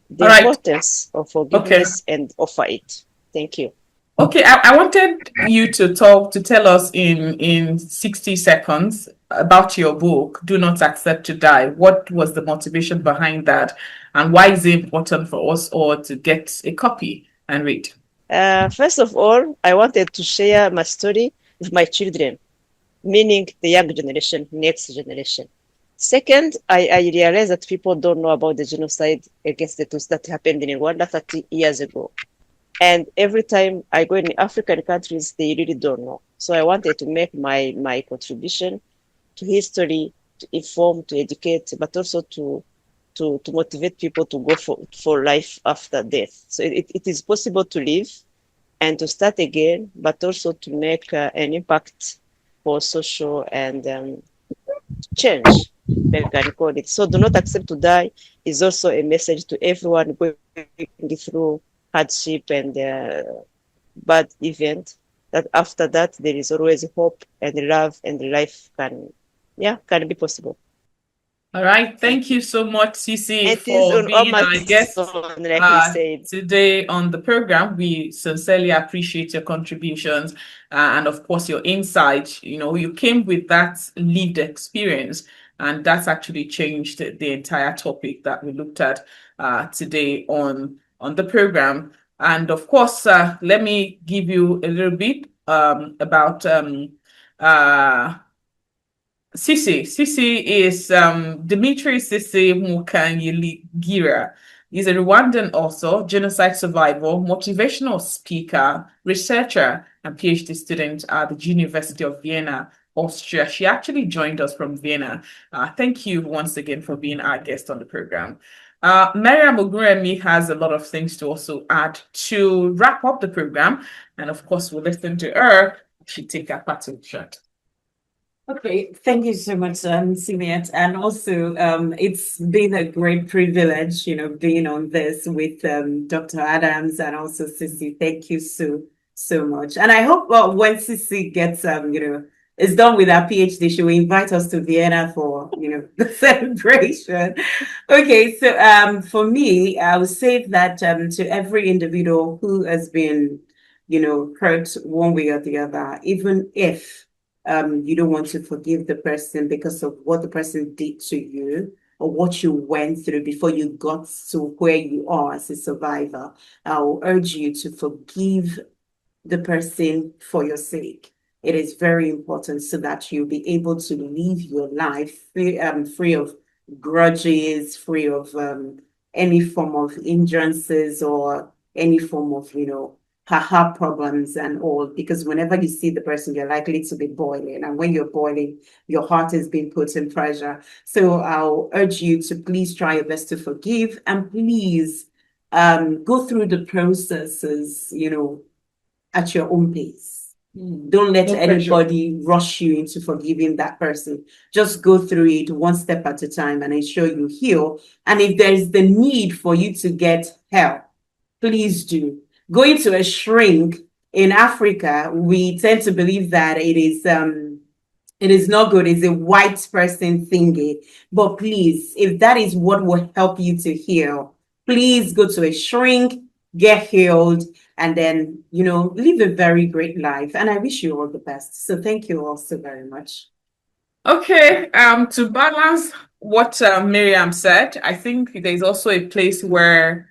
importance of forgiveness and offer it. Thank you. Okay, I wanted you to tell us in 60 seconds about your book, Do Not Accept to Die. What was the motivation behind that? And why is it important for us all to get a copy and read? First of all, I wanted to share my story with my children, meaning the young generation, next generation. Second, I realized that people don't know about the genocide against the Tutsis that happened in Rwanda 30 years ago. And every time I go in African countries, they really don't know. So I wanted to make my contribution to history, to inform, to educate, but also to motivate people to go for life after death. So it is possible to live and to start again, but also to make an impact for social and change, like I call it. So Do Not Accept to Die is also a message to everyone going through hardship and bad event, that after that there is always hope and love, and life can be possible. All right. Thank you so much, Sissi, for being our guest today on the program. We sincerely appreciate your contributions and, of course, your insights. You came with that lived experience, and that's actually changed the entire topic that we looked at today on the program. And, of course, let me give you a little bit about Sissi. Sissi is Dimitrie Sissi Mukanyigira. He's a Rwandan author, genocide survivor, motivational speaker, researcher, and PhD student at the University of Vienna, Austria. She actually joined us from Vienna. Thank you once again for being our guest on the program. Maryam Ogunremi has a lot of things to also add to wrap up the program. And of course, we'll listen to her. She'll take a part of the shot. Okay, thank you so much, Simiat. And also, it's been a great privilege, being on this with Dr. Adams and also Sissi. Thank you so much. And I hope when Sissi gets, is done with her PhD, she will invite us to Vienna for, the celebration. Okay, so for me, I would say that to every individual who has been, hurt one way or the other, even if you don't want to forgive the person because of what the person did to you or what you went through before you got to where you are as a survivor, I will urge you to forgive the person for your sake. It is very important so that you'll be able to live your life free of grudges, free of any form of hindrances or any form of, haha problems and all. Because whenever you see the person, you're likely to be boiling. And when you're boiling, your heart is being put in pressure. So I'll urge you to please try your best to forgive, and please go through the processes, at your own pace. Don't let No pressure. anybody rush you into forgiving that person. Just go through it one step at a time and ensure you heal. And if there is the need for you to get help, please do. Going to a shrink in Africa, we tend to believe that it is not good. It's a white person thingy. But please, if that is what will help you to heal, please go to a shrink, get healed, and then, live a very great life. And I wish you all the best. So thank you all so very much. Okay, to balance what Miriam said, I think there's also a place where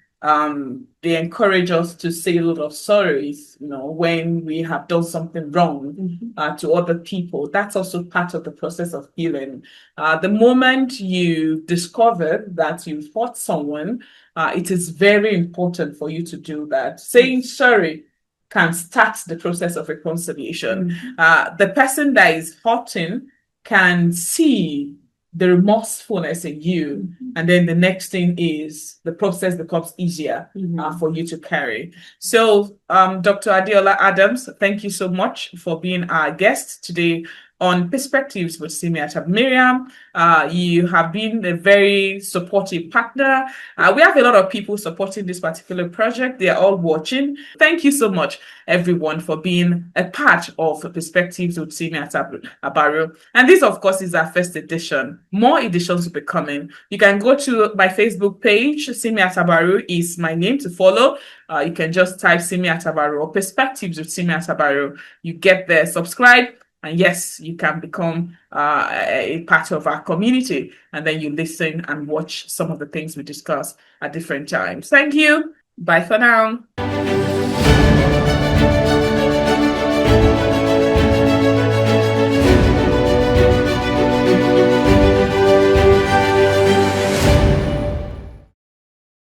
they encourage us to say a lot of sorries, when we have done something wrong to other people. That's also part of the process of healing. The moment you discover that you fought someone, it is very important for you to do that. Saying sorry can start the process of reconciliation. The person that is hurting can see the remorsefulness in you, and then the next thing is the process becomes easier for you to carry. So, Dr. Adeola Adams, thank you so much for being our guest today on Perspectives with Simiat Abaru. Miriam, you have been a very supportive partner. We have a lot of people supporting this particular project. They are all watching. Thank you so much, everyone, for being a part of Perspectives with Simiat Abaru. And this, of course, is our first edition. More editions will be coming. You can go to my Facebook page. Simiat Abaru is my name to follow. You can just type Simiat Abaru or Perspectives with Simiat Abaru. You get there, subscribe. And yes, you can become a part of our community, and then you listen and watch some of the things we discuss at different times. Thank you. Bye for now.